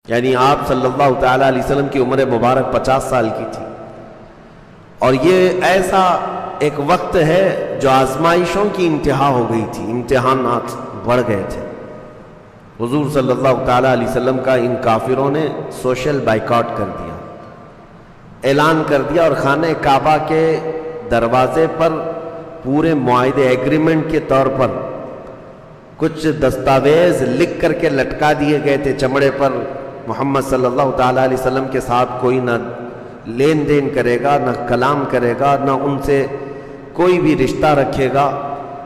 یعنی آپ صلی اللہ تعالیٰ علیہ وسلم کی عمر مبارک 50 سال کی تھی، اور یہ ایسا ایک وقت ہے جو آزمائشوں کی انتہا ہو گئی تھی، امتحانات بڑھ گئے تھے۔ حضور صلی اللہ تعالیٰ علیہ وسلم کا ان کافروں نے سوشل بائیکاٹ کر دیا، اعلان کر دیا، اور خانہ کعبہ کے دروازے پر پورے معاہدے ایگریمنٹ کے طور پر کچھ دستاویز لکھ کر کے لٹکا دیے گئے تھے چمڑے پر۔ محمد صلی اللہ تعالیٰ علیہ وسلم کے ساتھ کوئی نہ لین دین کرے گا، نہ کلام کرے گا، نہ ان سے کوئی بھی رشتہ رکھے گا،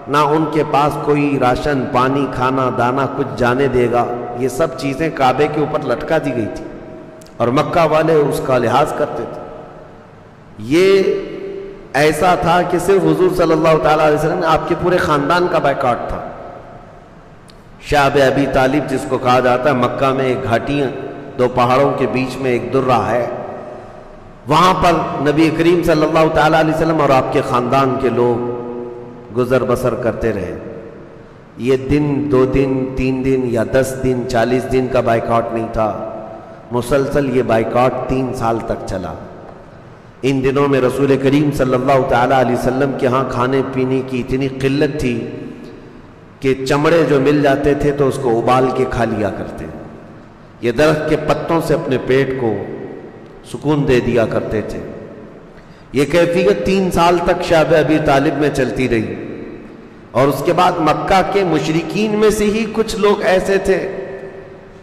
نہ ان کے پاس کوئی راشن پانی کھانا دانا کچھ جانے دے گا۔ یہ سب چیزیں کعبے کے اوپر لٹکا دی گئی تھی، اور مکہ والے اس کا لحاظ کرتے تھے۔ یہ ایسا تھا کہ صرف حضور صلی اللہ تعالیٰ علیہ وسلم، آپ کے پورے خاندان کا بائیکاٹ تھا۔ شعب ابی طالب جس کو کہا جاتا ہے، مکہ میں ایک گھاٹی، دو پہاڑوں کے بیچ میں ایک درہ ہے، وہاں پر نبی کریم صلی اللہ تعالیٰ علیہ وسلم اور آپ کے خاندان کے لوگ گزر بسر کرتے رہے۔ یہ دن 2 دن 3 دن یا 10 دن 40 دن کا بائیکاٹ نہیں تھا، مسلسل یہ بائیکاٹ 3 سال تک چلا۔ ان دنوں میں رسول کریم صلی اللہ تعالیٰ علیہ وسلم کے ہاں کھانے پینے کی اتنی قلت تھی کہ چمڑے جو مل جاتے تھے تو اس کو ابال کے کھا لیا کرتے، یہ درخت کے پتوں سے اپنے پیٹ کو سکون دے دیا کرتے تھے۔ یہ کیفیت 3 سال تک شعب ابی طالب میں چلتی رہی، اور اس کے بعد مکہ کے مشرکین میں سے ہی کچھ لوگ ایسے تھے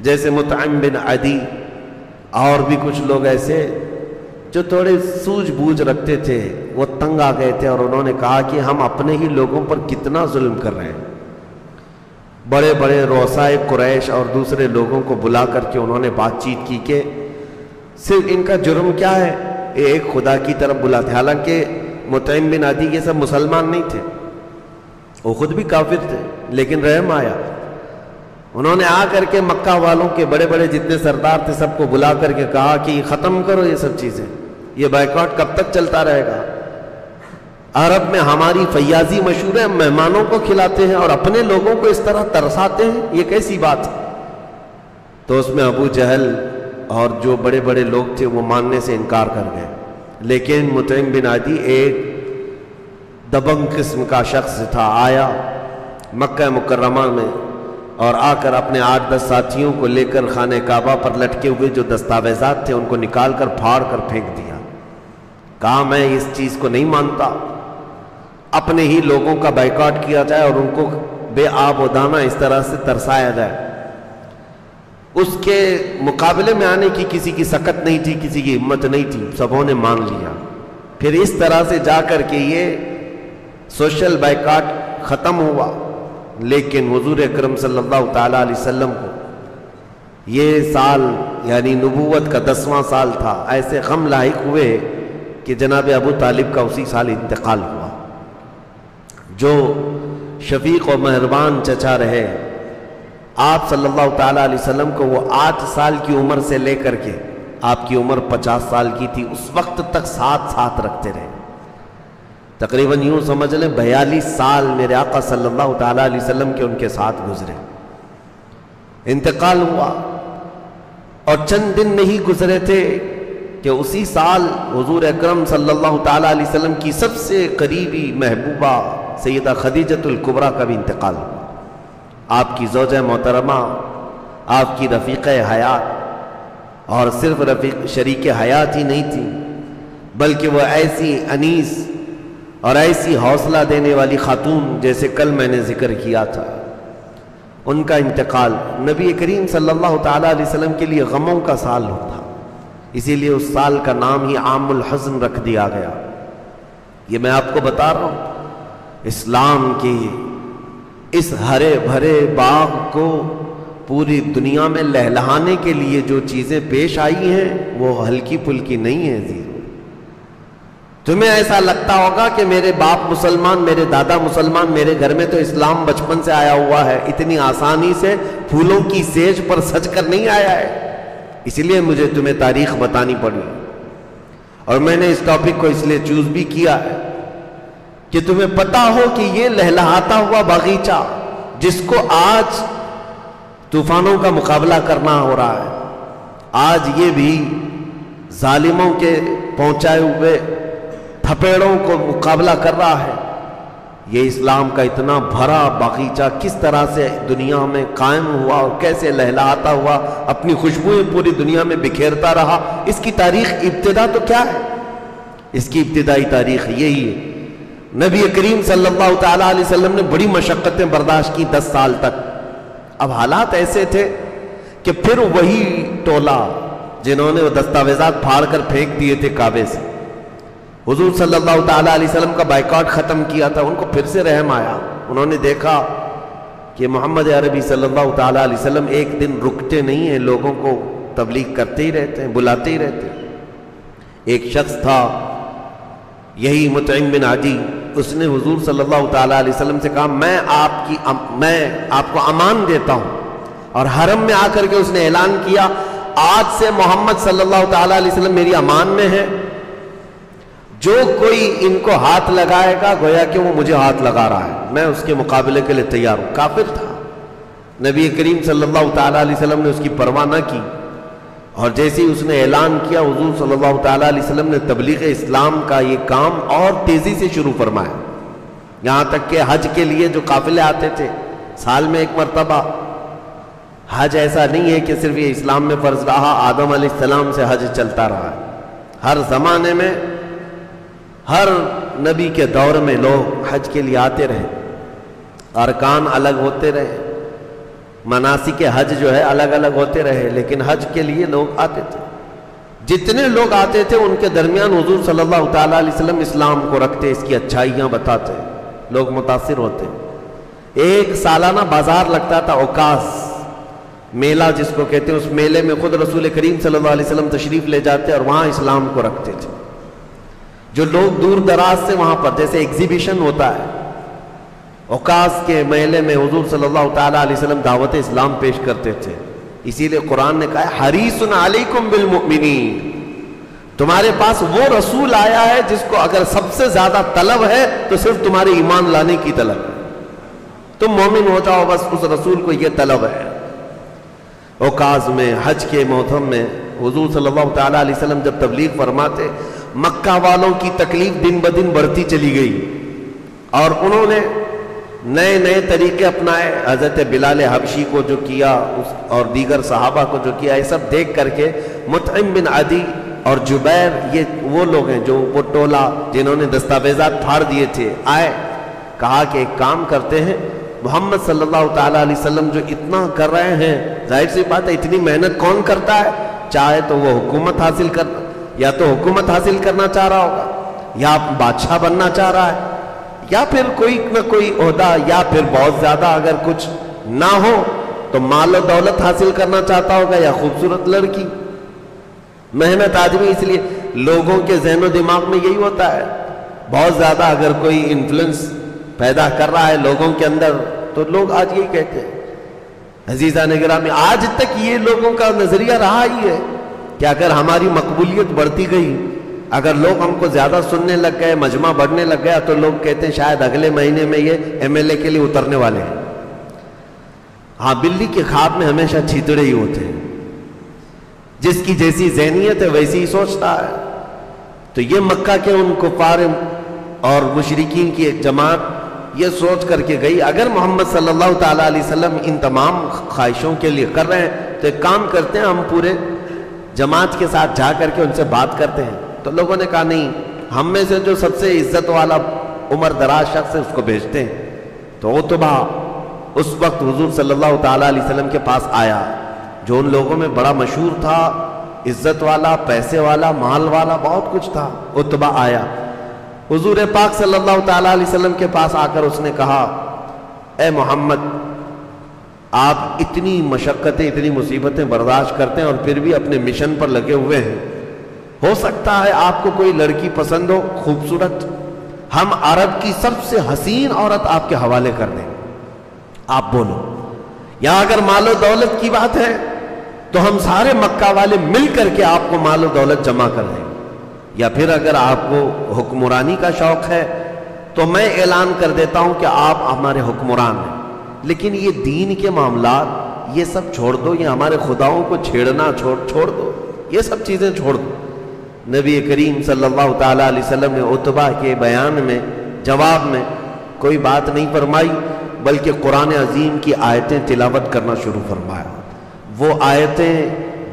جیسے مطعم بن عدی، اور بھی کچھ لوگ ایسے جو تھوڑے سوجھ بوجھ رکھتے تھے، وہ تنگ آ گئے تھے، اور انہوں نے کہا کہ ہم اپنے ہی لوگوں پر کتنا ظلم کر رہے ہیں۔ بڑے بڑے رؤسائے قریش اور دوسرے لوگوں کو بلا کر کے انہوں نے بات چیت کی کہ صرف ان کا جرم کیا ہے، ایک خدا کی طرف بلاتے۔ حالانکہ مطعم بن عدی یہ سب مسلمان نہیں تھے، وہ خود بھی کافر تھے، لیکن رحم آیا، انہوں نے آ کر کے مکہ والوں کے بڑے بڑے جتنے سردار تھے سب کو بلا کر کے کہا کہ ختم کرو یہ سب چیزیں، یہ بائیکاٹ کب تک چلتا رہے گا؟ عرب میں ہماری فیاضی مشہور ہے، ہم مہمانوں کو کھلاتے ہیں اور اپنے لوگوں کو اس طرح ترساتے ہیں، یہ کیسی بات ہے؟ تو اس میں ابو جہل اور جو بڑے بڑے لوگ تھے وہ ماننے سے انکار کر گئے، لیکن مطعم بن عدی ایک دبنگ قسم کا شخص تھا، آیا مکہ مکرمہ میں اور آ کر اپنے 8-10 ساتھیوں کو لے کر خانہ کعبہ پر لٹکے ہوئے جو دستاویزات تھے ان کو نکال کر پھاڑ کر پھینک دیا۔ کہا میں اس چیز کو نہیں مانتا، اپنے ہی لوگوں کا بائیکاٹ کیا جائے اور ان کو بے آب و دانہ اس طرح سے ترسایا جائے۔ اس کے مقابلے میں آنے کی کسی کی سکت نہیں تھی، کسی کی ہمت نہیں تھی، سبوں نے مان لیا۔ پھر اس طرح سے جا کر کے یہ سوشل بائیکاٹ ختم ہوا، لیکن حضور اکرم صلی اللہ تعالیٰ علیہ وسلم کو یہ سال یعنی نبوت کا 10واں سال تھا، ایسے غم لاحق ہوئے کہ جناب ابو طالب کا اسی سال انتقال ہوا۔ جو شفیق و مہربان چچا رہے، آپ صلی اللہ تعالیٰ علیہ وسلم کو وہ 8 سال کی عمر سے لے کر کے آپ کی عمر 50 سال کی تھی، اس وقت تک ساتھ رکھتے رہے۔ تقریباً یوں سمجھ لیں 42 سال میرے آقا صلی اللہ تعالیٰ علیہ وسلم کے ان کے ساتھ گزرے۔ انتقال ہوا اور چند دن نہیں گزرے تھے کہ اسی سال حضور اکرم صلی اللہ تعالیٰ علیہ وسلم کی سب سے قریبی محبوبہ سیدہ خدیجۃ الکبریٰ کا بھی انتقال ہوا۔ آپ کی زوجہ محترمہ، آپ کی رفیقہ حیات، اور صرف شریک حیات ہی نہیں تھی بلکہ وہ ایسی انیس اور ایسی حوصلہ دینے والی خاتون جیسے کل میں نے ذکر کیا تھا، ان کا انتقال نبی کریم صلی اللہ تعالیٰ علیہ وسلم کے لیے غموں کا سال ہوتا، اسی لیے اس سال کا نام ہی عام الحزن رکھ دیا گیا۔ یہ میں آپ کو بتا رہا ہوں، اسلام کی اس ہرے بھرے باغ کو پوری دنیا میں لہلہانے کے لیے جو چیزیں پیش آئی ہیں وہ ہلکی پھلکی نہیں ہیں۔ عزیزو، تمہیں ایسا لگتا ہوگا کہ میرے باپ مسلمان، میرے دادا مسلمان، میرے گھر میں تو اسلام بچپن سے آیا ہوا ہے، اتنی آسانی سے پھولوں کی سیج پر سج کر نہیں آیا ہے، اس لیے مجھے تمہیں تاریخ بتانی پڑی، اور میں نے اس ٹاپک کو اس لیے چوز بھی کیا ہے کہ تمہیں پتا ہو کہ یہ لہلہاتا ہوا باغیچہ جس کو آج طوفانوں کا مقابلہ کرنا ہو رہا ہے، آج یہ بھی ظالموں کے پہنچائے ہوئے تھپیڑوں کو مقابلہ کر رہا ہے۔ یہ اسلام کا اتنا بھرا باغیچہ کس طرح سے دنیا میں قائم ہوا اور کیسے لہلاتا ہوا اپنی خوشبوئیں پوری دنیا میں بکھیرتا رہا، اس کی تاریخ ابتدا تو کیا ہے؟ اس کی ابتدائی تاریخ یہی ہے۔ نبی کریم صلی اللہ تعالیٰ علیہ وسلم نے بڑی مشقتیں برداشت کی 10 سال تک۔ اب حالات ایسے تھے کہ پھر وہی ٹولہ جنہوں نے وہ دستاویزات پھاڑ کر پھینک دیے تھے کعبے سے، حضور صلی اللہ تعالیٰ علیہ وسلم کا بائیکاٹ ختم کیا تھا، ان کو پھر سے رحم آیا۔ انہوں نے دیکھا کہ محمد عربی صلی اللہ تعالیٰ علیہ وسلم ایک دن رکتے نہیں ہیں، لوگوں کو تبلیغ کرتے ہی رہتے ہیں، بلاتے ہی رہتے ہیں۔ ایک شخص تھا یہی مطعم بن عدی، اس نے حضور صلی اللہ تعالیٰ علیہ وسلم سے کہا میں آپ کو امان دیتا ہوں، اور حرم میں آ کر کے اس نے اعلان کیا آج سے محمد صلی اللہ تعالیٰ علیہ وسلم میری امان میں ہے، جو کوئی ان کو ہاتھ لگائے گا گویا کہ وہ مجھے ہاتھ لگا رہا ہے، میں اس کے مقابلے کے لیے تیار ہوں۔ کافر تھا۔ نبی کریم صلی اللہ تعالیٰ علیہ وسلم نے اس کی پرواہ نہ کی، اور جیسے ہی اس نے اعلان کیا حضور صلی اللہ تعالیٰ علیہ وسلم نے تبلیغ اسلام کا یہ کام اور تیزی سے شروع فرمایا، یہاں تک کہ حج کے لیے جو قافلے آتے تھے سال میں ایک مرتبہ، حج ایسا نہیں ہے کہ صرف یہ اسلام میں فرض رہا، آدم علیہ السلام سے حج چلتا رہا ہے، ہر زمانے میں ہر نبی کے دور میں لوگ حج کے لیے آتے رہے، ارکان الگ ہوتے رہے، مناسک حج جو ہے الگ الگ ہوتے رہے، لیکن حج کے لیے لوگ آتے تھے۔ جتنے لوگ آتے تھے ان کے درمیان حضور صلی اللہ تعالیٰ علیہ وسلم اسلام کو رکھتے، اس کی اچھائیاں بتاتے، لوگ متاثر ہوتے۔ ایک سالانہ بازار لگتا تھا، اوکاس میلہ جس کو کہتے ہیں، اس میلے میں خود رسول کریم صلی اللہ علیہ وسلم تشریف لے جاتے اور وہاں اسلام کو رکھتے تھے۔ جو لوگ دور دراز سے وہاں پر جیسے ایگزیبیشن ہوتا ہے، اوکاس کے میلے میں حضور صلی اللہ تعالیٰ علیہ وسلم دعوت اسلام پیش کرتے تھے۔ اسی لیے قرآن نے کہا ہے حریص علیکم بالمؤمنین، تمہارے پاس وہ رسول آیا ہے جس کو اگر سب سے زیادہ طلب ہے تو صرف تمہارے ایمان لانے کی طلب ہے، تم مومن ہو جاؤ، بس اس رسول کو یہ طلب ہے۔ اوکاس میں حج کے موسم میں حضور صلی اللہ تعالیٰ علیہ وسلم جب تبلیغ فرماتے، مکہ والوں کی تکلیف دن بدن بڑھتی چلی گئی اور انہوں نے نئے نئے طریقے اپنائے۔ حضرت بلال حبشی کو جو کیا اور دیگر صحابہ کو جو کیا، یہ سب دیکھ کر کے مطعم بن عدی اور جبیر، یہ وہ لوگ ہیں جو وہ ٹولہ جنہوں نے دستاویزات پھاڑ دیے تھے، آئے، کہا کہ ایک کام کرتے ہیں، محمد صلی اللہ تعالیٰ علیہ وسلم جو اتنا کر رہے ہیں، ظاہر سی بات ہے اتنی محنت کون کرتا ہے؟ چاہے تو وہ حکومت حاصل کرنا، یا تو حکومت حاصل کرنا چاہ رہا ہوگا، یا بادشاہ بننا چاہ رہا ہے، یا پھر کوئی نہ کوئی عہدہ، یا پھر بہت زیادہ اگر کچھ نہ ہو تو مال و دولت حاصل کرنا چاہتا ہوگا، یا خوبصورت لڑکی۔ محنت آدمی، اس لیے لوگوں کے ذہن و دماغ میں یہی ہوتا ہے، بہت زیادہ اگر کوئی انفلوئنس پیدا کر رہا ہے لوگوں کے اندر تو لوگ آج یہی کہتے ہیں۔ عزیزان گرامی، آج تک یہ لوگوں کا نظریہ رہا ہی ہے کہ اگر ہماری مقبولیت بڑھتی گئی، اگر لوگ ہم کو زیادہ سننے لگ گئے، مجمع بڑھنے لگ گیا، تو لوگ کہتے ہیں شاید اگلے مہینے میں یہ MLA کے لیے اترنے والے ہیں۔ ہاں، بلی کے خواب میں ہمیشہ چھیتڑے ہی ہوتے ہیں، جس کی جیسی ذہنیت ہے ویسی ہی سوچتا ہے۔ تو یہ مکہ کے ان کفار اور مشرکین کی ایک جماعت یہ سوچ کر کے گئی، اگر محمد صلی اللہ تعالیٰ علیہ وسلم ان تمام خواہشوں کے لیے کر رہے ہیں تو ایک کام کرتے ہیں، ہم پورے جماعت کے ساتھ جا کر کے ان سے بات کرتے ہیں۔ تو لوگوں نے کہا نہیں، ہم میں سے جو سب سے عزت والا عمر دراز شخص ہے اس کو بھیجتے ہیں۔ تو عتبہ اس وقت حضور صلی اللہ تعالیٰ علیہ وسلم کے پاس آیا، جو ان لوگوں میں بڑا مشہور تھا، عزت والا، پیسے والا، مال والا، بہت کچھ تھا۔ عتبہ آیا حضور پاک صلی اللہ تعالیٰ علیہ وسلم کے پاس آ کر اس نے کہا، اے محمد، آپ اتنی مشقتیں، اتنی مصیبتیں برداشت کرتے ہیں اور پھر بھی اپنے مشن پر لگے ہوئے ہیں، ہو سکتا ہے آپ کو کوئی لڑکی پسند ہو خوبصورت، ہم عرب کی سب سے حسین عورت آپ کے حوالے کر دیں، آپ بولو۔ یا اگر مال و دولت کی بات ہے تو ہم سارے مکہ والے مل کر کے آپ کو مال و دولت جمع کر دیں، یا پھر اگر آپ کو حکمرانی کا شوق ہے تو میں اعلان کر دیتا ہوں کہ آپ ہمارے حکمران ہیں، لیکن یہ دین کے معاملات یہ سب چھوڑ دو، یہ ہمارے خداؤں کو چھیڑنا چھوڑ دو، یہ سب چیزیں چھوڑ دو۔ نبی کریم صلی اللہ تعالیٰ علیہ وسلم نے عتبہ کے بیان میں جواب میں کوئی بات نہیں فرمائی، بلکہ قرآن عظیم کی آیتیں تلاوت کرنا شروع فرمایا۔ وہ آیتیں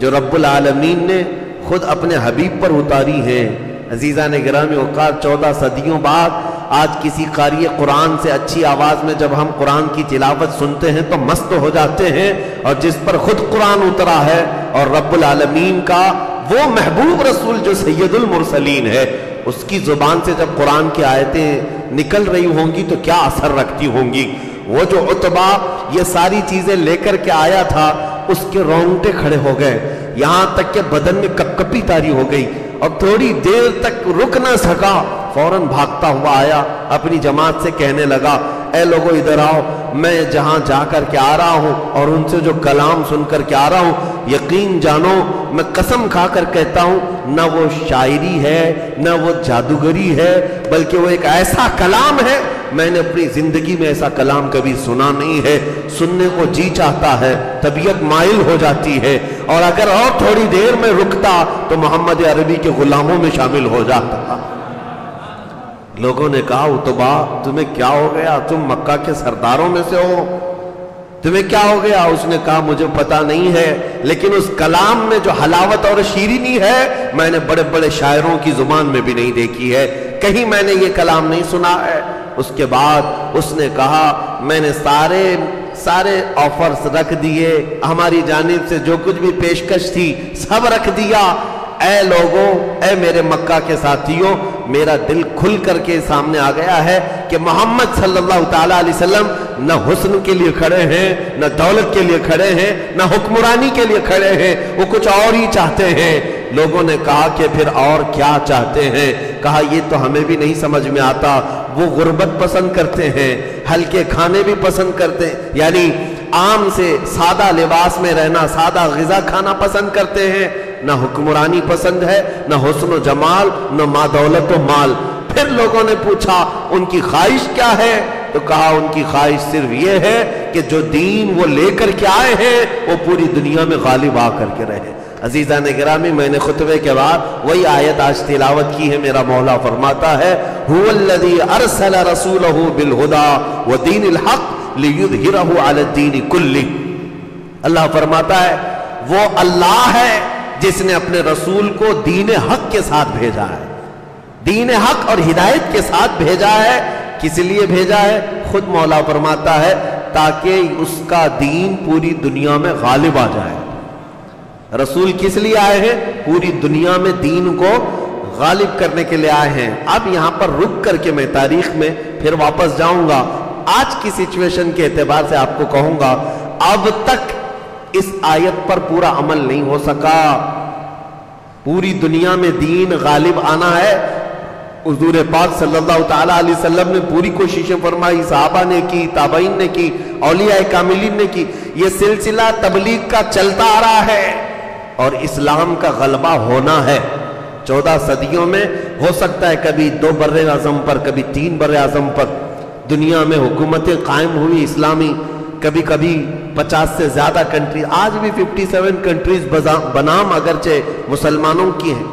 جو رب العالمین نے خود اپنے حبیب پر اتاری ہیں۔ عزیزان گرامی اوقات 14 صدیوں بعد آج کسی قاری قرآن سے اچھی آواز میں جب ہم قرآن کی تلاوت سنتے ہیں تو مست ہو جاتے ہیں، اور جس پر خود قرآن اترا ہے اور رب العالمین کا وہ محبوب رسول جو سید المرسلین ہے، اس کی زبان سے جب قرآن کی آیتیں نکل رہی ہوں گی تو کیا اثر رکھتی ہوں گی۔ وہ جو عتبہ یہ ساری چیزیں لے کر کے آیا تھا، اس کے رونگٹے کھڑے ہو گئے، یہاں تک کہ بدن میں کپکپی طاری ہو گئی، اور تھوڑی دیر تک رک نہ سکا، فوراً بھاگتا ہوا آیا، اپنی جماعت سے کہنے لگا، اے لوگو ادھر آؤ، میں جہاں جا کر کے آ رہا ہوں اور ان سے جو کلام سن کر کے آ رہا ہوں، یقین جانو میں قسم کھا کر کہتا ہوں، نہ وہ شاعری ہے نہ وہ جادوگری ہے، بلکہ وہ ایک ایسا کلام ہے، میں نے اپنی زندگی میں ایسا کلام کبھی سنا نہیں ہے۔ سننے کو جی چاہتا ہے، طبیعت مائل ہو جاتی ہے، اور اگر اور تھوڑی دیر میں رکتا تو محمد عربی کے غلاموں میں شامل ہو جاتا۔ لوگوں نے کہا، عتبہ تمہیں کیا ہو گیا؟ تم مکہ کے سرداروں میں سے ہو، تمہیں کیا ہو گیا؟ اس نے کہا، مجھے پتا نہیں ہے، لیکن اس کلام میں جو حلاوت اور شیرینی ہے میں نے بڑے بڑے شاعروں کی زبان میں بھی نہیں دیکھی ہے، کہیں میں نے یہ کلام نہیں سنا ہے۔ اس کے بعد اس نے کہا، میں نے سارے آفرز رکھ دیے، ہماری جانب سے جو کچھ بھی پیشکش تھی سب رکھ دیا۔ اے لوگوں، اے میرے مکہ کے ساتھیوں، میرا دل کھل کر کے سامنے آ گیا ہے کہ محمد صلی اللہ تعالیٰ علیہ وسلم نہ حسن کے لیے کھڑے ہیں، نہ دولت کے لیے کھڑے ہیں، نہ حکمرانی کے لیے کھڑے ہیں، وہ کچھ اور ہی چاہتے ہیں۔ لوگوں نے کہا کہ پھر اور کیا چاہتے ہیں؟ کہا، یہ تو ہمیں بھی نہیں سمجھ میں آتا۔ وہ غربت پسند کرتے ہیں، ہلکے کھانے بھی پسند کرتے ہیں، یعنی عام سے سادہ لباس میں رہنا، سادہ غذا کھانا پسند کرتے ہیں، نہ حکمرانی پسند ہے، نہ حسن و جمال، نہ ماں دولت و مال۔ پھر لوگوں نے پوچھا ان کی خواہش کیا ہے؟ تو کہا، ان کی خواہش صرف یہ ہے کہ جو دین وہ لے کر کے آئے ہیں وہ پوری دنیا میں غالب آ کر کے رہے۔ عزیزان گرامی، میں نے خطبے کے بعد وہی آیت آج تلاوت کی ہے۔ میرا مولا فرماتا ہے، هو الذی ارسل رسولہ بالہدی ودین الحق لیظہرہ علی الدین کلہ۔ اللہ فرماتا ہے وہ اللہ ہے جس نے اپنے رسول کو دین حق کے ساتھ بھیجا ہے، دین حق اور ہدایت کے ساتھ بھیجا ہے۔ کس لیے بھیجا ہے؟ خود مولا فرماتا ہے تاکہ اس کا دین پوری دنیا میں غالب آ جائے۔ رسول کس لیے آئے ہیں؟ پوری دنیا میں دین کو غالب کرنے کے لیے آئے ہیں۔ اب یہاں پر رک کر کے میں تاریخ میں پھر واپس جاؤں گا۔ آج کی سچویشن کے اعتبار سے آپ کو کہوں گا، اب تک اس آیت پر پورا عمل نہیں ہو سکا۔ پوری دنیا میں دین غالب آنا ہے۔ حضور پاک صلی اللہ تعالیٰ علیہ وسلم نے پوری کوششیں فرمائی، صحابہ نے کی، تابعین نے کی، اولیاء کاملین نے کی۔ یہ سلسلہ تبلیغ کا چلتا آ رہا ہے اور اسلام کا غلبہ ہونا ہے۔ 14 صدیوں میں ہو سکتا ہے کبھی 2 بر اعظم پر، کبھی 3 بر اعظم پر دنیا میں حکومتیں قائم ہوئی اسلامی، کبھی کبھی 50 سے زیادہ کنٹری، آج بھی 57 کنٹریز بنام اگرچہ مسلمانوں کی ہیں،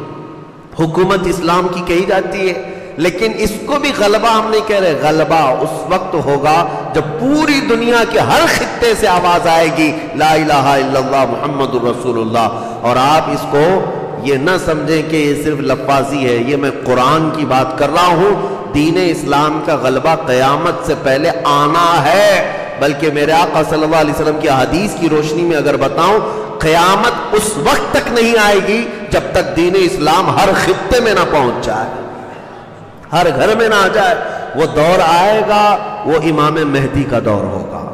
حکومت اسلام کی کہی جاتی ہے، لیکن اس کو بھی غلبہ ہم نہیں کہہ رہے۔ غلبہ اس وقت ہوگا جب پوری دنیا کے ہر خطے سے آواز آئے گی، لا الہ الا اللہ محمد الرسول اللہ۔ اور آپ اس کو یہ نہ سمجھیں کہ یہ صرف لفاظی ہے، یہ میں قرآن کی بات کر رہا ہوں۔ دین اسلام کا غلبہ قیامت سے پہلے آنا ہے، بلکہ میرے آقا صلی اللہ علیہ وسلم کی حدیث کی روشنی میں اگر بتاؤں، قیامت اس وقت تک نہیں آئے گی جب تک دین اسلام ہر خطے میں نہ پہنچ جائے، ہر گھر میں نہ آ جائے۔ وہ دور آئے گا، وہ امام مہدی کا دور ہوگا،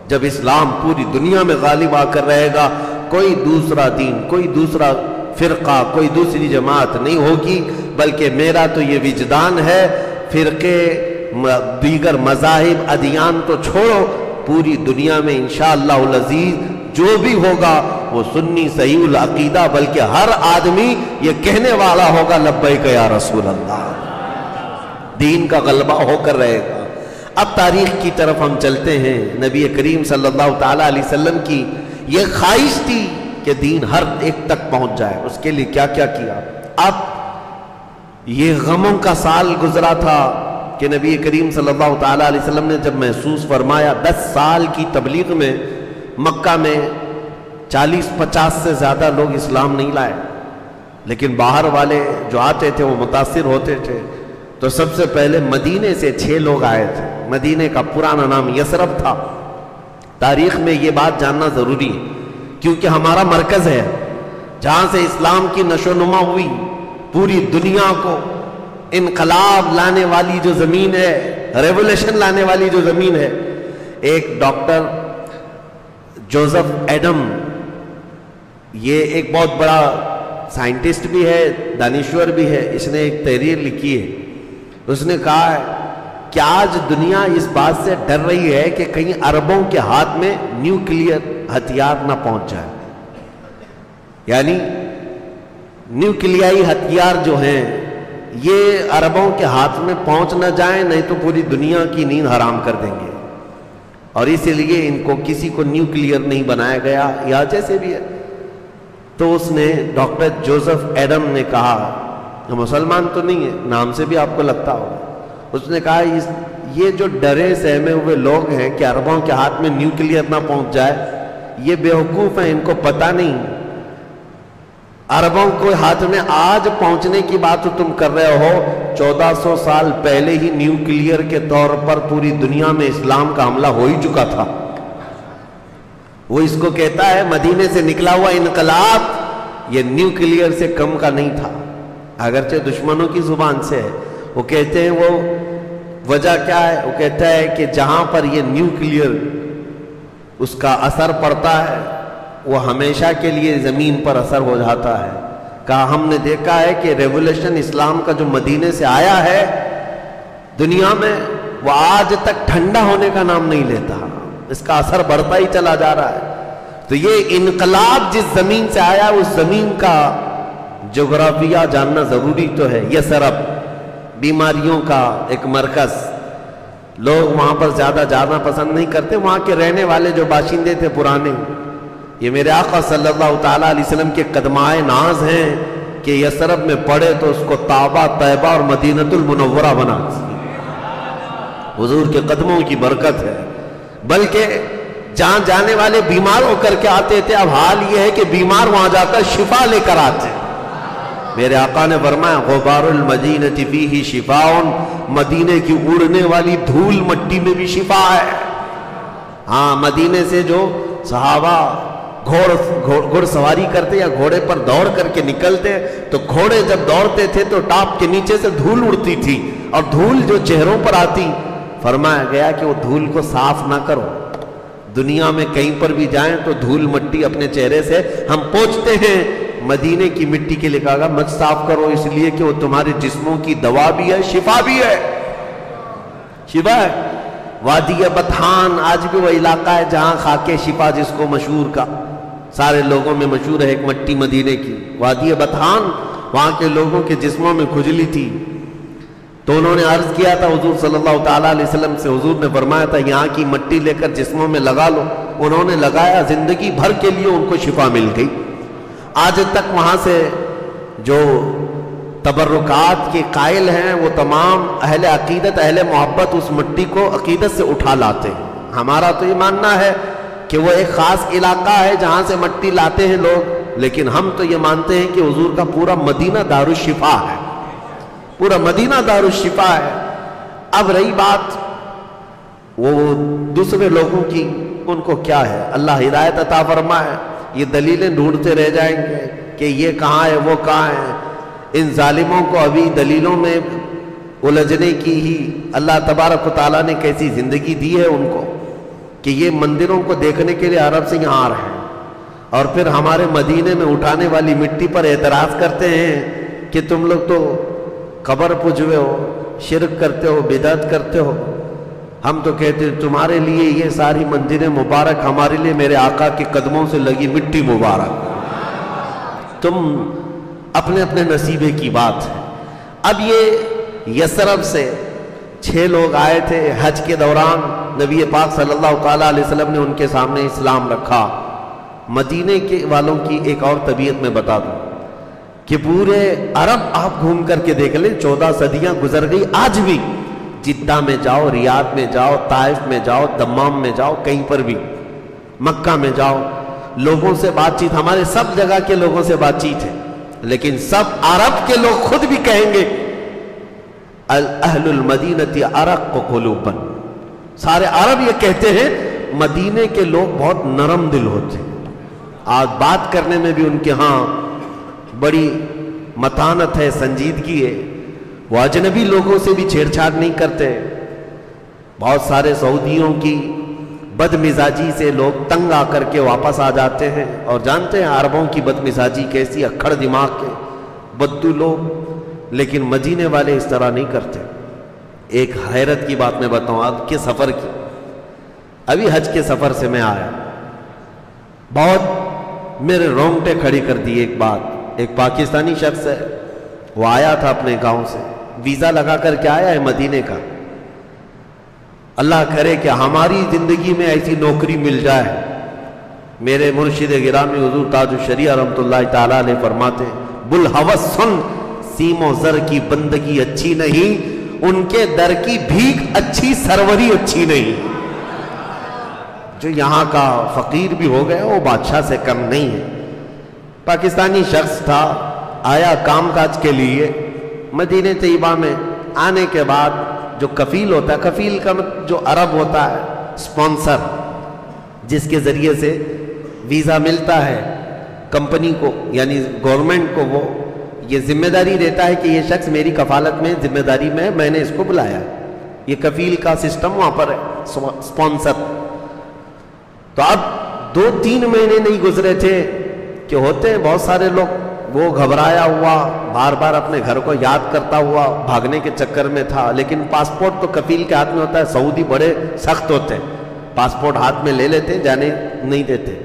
جب اسلام پوری دنیا میں غالب آ کر رہے گا۔ کوئی دوسرا دین، کوئی دوسرا فرقہ، کوئی دوسری جماعت نہیں ہوگی، بلکہ میرا تو یہ وجدان ہے، فرقے، دیگر مذاہب، ادیان تو چھوڑو، پوری دنیا میں انشاءاللہ العزیز جو بھی ہوگا وہ سنی صحیح العقیدہ، بلکہ ہر آدمی یہ کہنے والا ہوگا، لبیک یا رسول اللہ۔ دین کا غلبہ ہو کر رہے گا۔ اب تاریخ کی طرف ہم چلتے ہیں۔ نبی کریم صلی اللہ تعالیٰ علیہ وسلم کی یہ خواہش تھی کہ دین ہر ایک تک پہنچ جائے، اس کے لیے کیا کیا کیا۔ اب یہ غموں کا سال گزرا تھا کہ نبی کریم صلی اللہ تعالیٰ علیہ وسلم نے جب محسوس فرمایا 10 سال کی تبلیغ میں مکہ میں 40-50 سے زیادہ لوگ اسلام نہیں لائے، لیکن باہر والے جو آتے تھے وہ متاثر ہوتے تھے، تو سب سے پہلے مدینے سے 6 لوگ آئے تھے۔ مدینے کا پرانا نام یثرب تھا۔ تاریخ میں یہ بات جاننا ضروری ہے کیونکہ ہمارا مرکز ہے جہاں سے اسلام کی نشو نما ہوئی، پوری دنیا کو انقلاب لانے والی جو زمین ہے، ریولوشن لانے والی جو زمین ہے۔ ایک ڈاکٹر جوزف ایڈم، یہ ایک بہت بڑا سائنٹسٹ بھی ہے، دانشور بھی ہے، اس نے ایک تحریر لکھی ہے۔ اس نے کہا ہے کہ آج دنیا اس بات سے ڈر رہی ہے کہ کہیں عربوں کے ہاتھ میں نیوکلیئر ہتھیار نہ پہنچ جائے، یعنی نیوکلیائی ہتھیار جو ہیں یہ عربوں کے ہاتھ میں پہنچ نہ جائیں، نہیں تو پوری دنیا کی نیند حرام کر دیں گے، اور اسی لیے ان کو کسی کو نیوکلیئر نہیں بنایا گیا، یا جیسے بھی ہے۔ تو اس نے ڈاکٹر جوزف ایڈم نے کہا، مسلمان تو نہیں ہے، نام سے بھی آپ کو لگتا ہوگا، اس نے کہا یہ جو ڈرے سہمے ہوئے لوگ ہیں کہ عربوں کے ہاتھ میں نیوکلیئر نہ پہنچ جائے، یہ بیوقوف ہیں، ان کو پتہ نہیں عربوں کو ہاتھ میں آج پہنچنے کی بات تم کر رہے ہو، 1400 سال پہلے ہی نیوکلیئر کے طور پر پوری دنیا میں اسلام کا حملہ ہو ہی چکا تھا۔ وہ اس کو کہتا ہے مدینے سے نکلا ہوا انقلاب یہ نیوکلیئر سے کم کا نہیں تھا، اگرچہ دشمنوں کی زبان سے ہے۔ وہ کہتے ہیں وہ وجہ کیا ہے؟ وہ کہتا ہے کہ جہاں پر یہ نیوکلیئر اس کا اثر پڑتا ہے وہ ہمیشہ کے لیے زمین پر اثر ہو جاتا ہے۔ کہا ہم نے دیکھا ہے کہ ریولوشن اسلام کا جو مدینے سے آیا ہے دنیا میں، وہ آج تک ٹھنڈا ہونے کا نام نہیں لیتا، اس کا اثر بڑھتا ہی چلا جا رہا ہے۔ تو یہ انقلاب جس زمین سے آیا اس زمین کا جغرافیہ جاننا ضروری تو ہے۔ یہ سرب بیماریوں کا ایک مرکز، لوگ وہاں پر زیادہ جانا پسند نہیں کرتے، وہاں کے رہنے والے جو باشندے تھے پرانے، یہ میرے آقا صلی اللہ تعالیٰ علیہ وسلم کے قدمائے ناز ہیں کہ یثرب میں پڑھے تو اس کو طابہ، طیبہ اور مدینۃ المنورہ بنا۔ حضور کے قدموں کی برکت ہے، بلکہ جہاں جانے والے بیمار ہو کر کے آتے تھے، اب حال یہ ہے کہ بیمار وہاں جا کر شفا لے کر آتے ہیں۔ میرے آقا نے فرمایا غبار المدینۃ فیہ شفاء، مدینے کی اڑنے والی دھول مٹی میں بھی شفا ہے۔ ہاں، مدینے سے جو صحابہ گھوڑ سواری کرتے یا گھوڑے پر دوڑ کر کے نکلتے، تو گھوڑے جب دوڑتے تھے تو ٹاپ کے نیچے سے دھول اڑتی تھی، اور دھول جو چہروں پر آتی، فرمایا گیا کہ وہ دھول کو صاف نہ کرو۔ دنیا میں کہیں پر بھی جائیں تو دھول مٹی اپنے چہرے سے ہم پوچھتے ہیں، مدینے کی مٹی کے لیے کہا مت صاف کرو، اس لیے کہ وہ تمہارے جسموں کی دوا بھی ہے، شفا بھی ہے، شفا ہے۔ وادی بطحان آج بھی وہ علاقہ ہے جہاں خاکے شفا جس کو مشہور کا سارے لوگوں میں مشہور ہے، ایک مٹی مدینے کی وادی بطحان، وہاں کے لوگوں کے جسموں میں کھجلی تھی، تو انہوں نے عرض کیا تھا حضور صلی اللہ تعالیٰ علیہ وسلم سے، حضور نے فرمایا تھا یہاں کی مٹی لے کر جسموں میں لگا لو، انہوں نے لگایا، زندگی بھر کے لیے ان کو شفا مل گئی۔ آج تک وہاں سے جو تبرکات کے قائل ہیں وہ تمام اہل عقیدت، اہل محبت اس مٹی کو عقیدت سے اٹھا لاتے ہیں۔ ہمارا تو یہ ماننا ہے کہ وہ ایک خاص علاقہ ہے جہاں سے مٹی لاتے ہیں لوگ، لیکن ہم تو یہ مانتے ہیں کہ حضور کا پورا مدینہ دار الشفا ہے، پورا مدینہ دار الشفا ہے۔ اب رہی بات وہ دوسرے لوگوں کی، ان کو کیا ہے، اللہ ہدایت عطا فرمائے، یہ دلیلیں ڈھونڈتے رہ جائیں گے کہ یہ کہاں ہے وہ کہاں ہے۔ ان ظالموں کو ابھی دلیلوں میں الجھنے کی ہی اللہ تبارک و تعالیٰ نے کیسی زندگی دی ہے ان کو کہ یہ مندروں کو دیکھنے کے لیے عرب سے یہاں آ رہے ہیں، اور پھر ہمارے مدینے میں اٹھانے والی مٹی پر اعتراض کرتے ہیں کہ تم لوگ تو قبر پجوے ہو، شرک کرتے ہو، بدعت کرتے ہو۔ ہم تو کہتے ہیں تمہارے لیے یہ ساری مندریں مبارک، ہمارے لیے میرے آقا کے قدموں سے لگی مٹی مبارک، تم اپنے اپنے نصیبے کی بات ہے۔ اب یہ یثرب سے 6 لوگ آئے تھے حج کے دوران، نبی پاک صلی اللہ تعالیٰ علیہ وسلم نے ان کے سامنے اسلام رکھا، مدینے کے والوں کی ایک اور طبیعت میں بتا دوں کہ پورے عرب آپ گھوم کر کے دیکھ لیں، 14 صدیاں گزر گئی، آج بھی جدہ میں جاؤ، ریاض میں جاؤ، طائف میں جاؤ، دمام میں جاؤ، کہیں پر بھی، مکہ میں جاؤ، لوگوں سے بات چیت، ہمارے سب جگہ کے لوگوں سے بات چیت ہے، لیکن سب عرب کے لوگ خود بھی کہیں گے اہل المدینہ ارق قلوبا، سارے عرب یہ کہتے ہیں مدینے کے لوگ بہت نرم دل ہوتے ہیں، آج بات کرنے میں بھی ان کے ہاں بڑی متانت ہے، سنجیدگی ہے، وہ اجنبی لوگوں سے بھی چھیڑ چھاڑ نہیں کرتے۔ بہت سارے سعودیوں کی بد مزاجی سے لوگ تنگ آ کر کے واپس آ جاتے ہیں، اور جانتے ہیں عربوں کی بد مزاجی کیسی، اکھڑ دماغ کے بدو لوگ، لیکن مدینے والے اس طرح نہیں کرتے۔ ایک حیرت کی بات میں بتاؤں آپ کے سفر کی، ابھی حج کے سفر سے میں آیا، بہت میرے رونگٹے کھڑی کر دی ایک بات۔ ایک پاکستانی شخص ہے، وہ آیا تھا اپنے گاؤں سے، ویزا لگا کر کے آیا ہے مدینے کا، اللہ کرے کہ ہماری زندگی میں ایسی نوکری مل جائے۔ میرے مرشد گرامی حضور تاج الشریعہ رحمۃ اللہ تعالیٰ علیہ فرماتے ہیں، بُالْحَوَث سن، سیم و زر کی بندگی اچھی نہیں، ان کے در کی بھیک اچھی، سروری اچھی نہیں۔ جو یہاں کا فقیر بھی ہو گیا وہ بادشاہ سے کم نہیں ہے۔ پاکستانی شخص تھا، آیا کام کاج کے لیے مدینہ طیبہ میں، آنے کے بعد جو کفیل ہوتا ہے، کفیل کا جو عرب ہوتا ہے اسپانسر، جس کے ذریعے سے ویزا ملتا ہے کمپنی کو، یعنی گورنمنٹ کو، وہ یہ ذمہ داری دیتا ہے کہ یہ شخص میری کفالت میں، ذمہ داری میں نے اس کو بلایا، یہ کفیل کا سسٹم وہاں پر ہے، اسپانسر۔ تو اب 2-3 مہینے نہیں گزرے تھے کہ ہوتے ہیں بہت سارے لوگ، وہ گھبرایا ہوا، بار بار اپنے گھر کو یاد کرتا ہوا، بھاگنے کے چکر میں تھا، لیکن پاسپورٹ تو کفیل کے ہاتھ میں ہوتا ہے، سعودی بڑے سخت ہوتے ہیں، پاسپورٹ ہاتھ میں لے لیتے، جانے نہیں دیتے،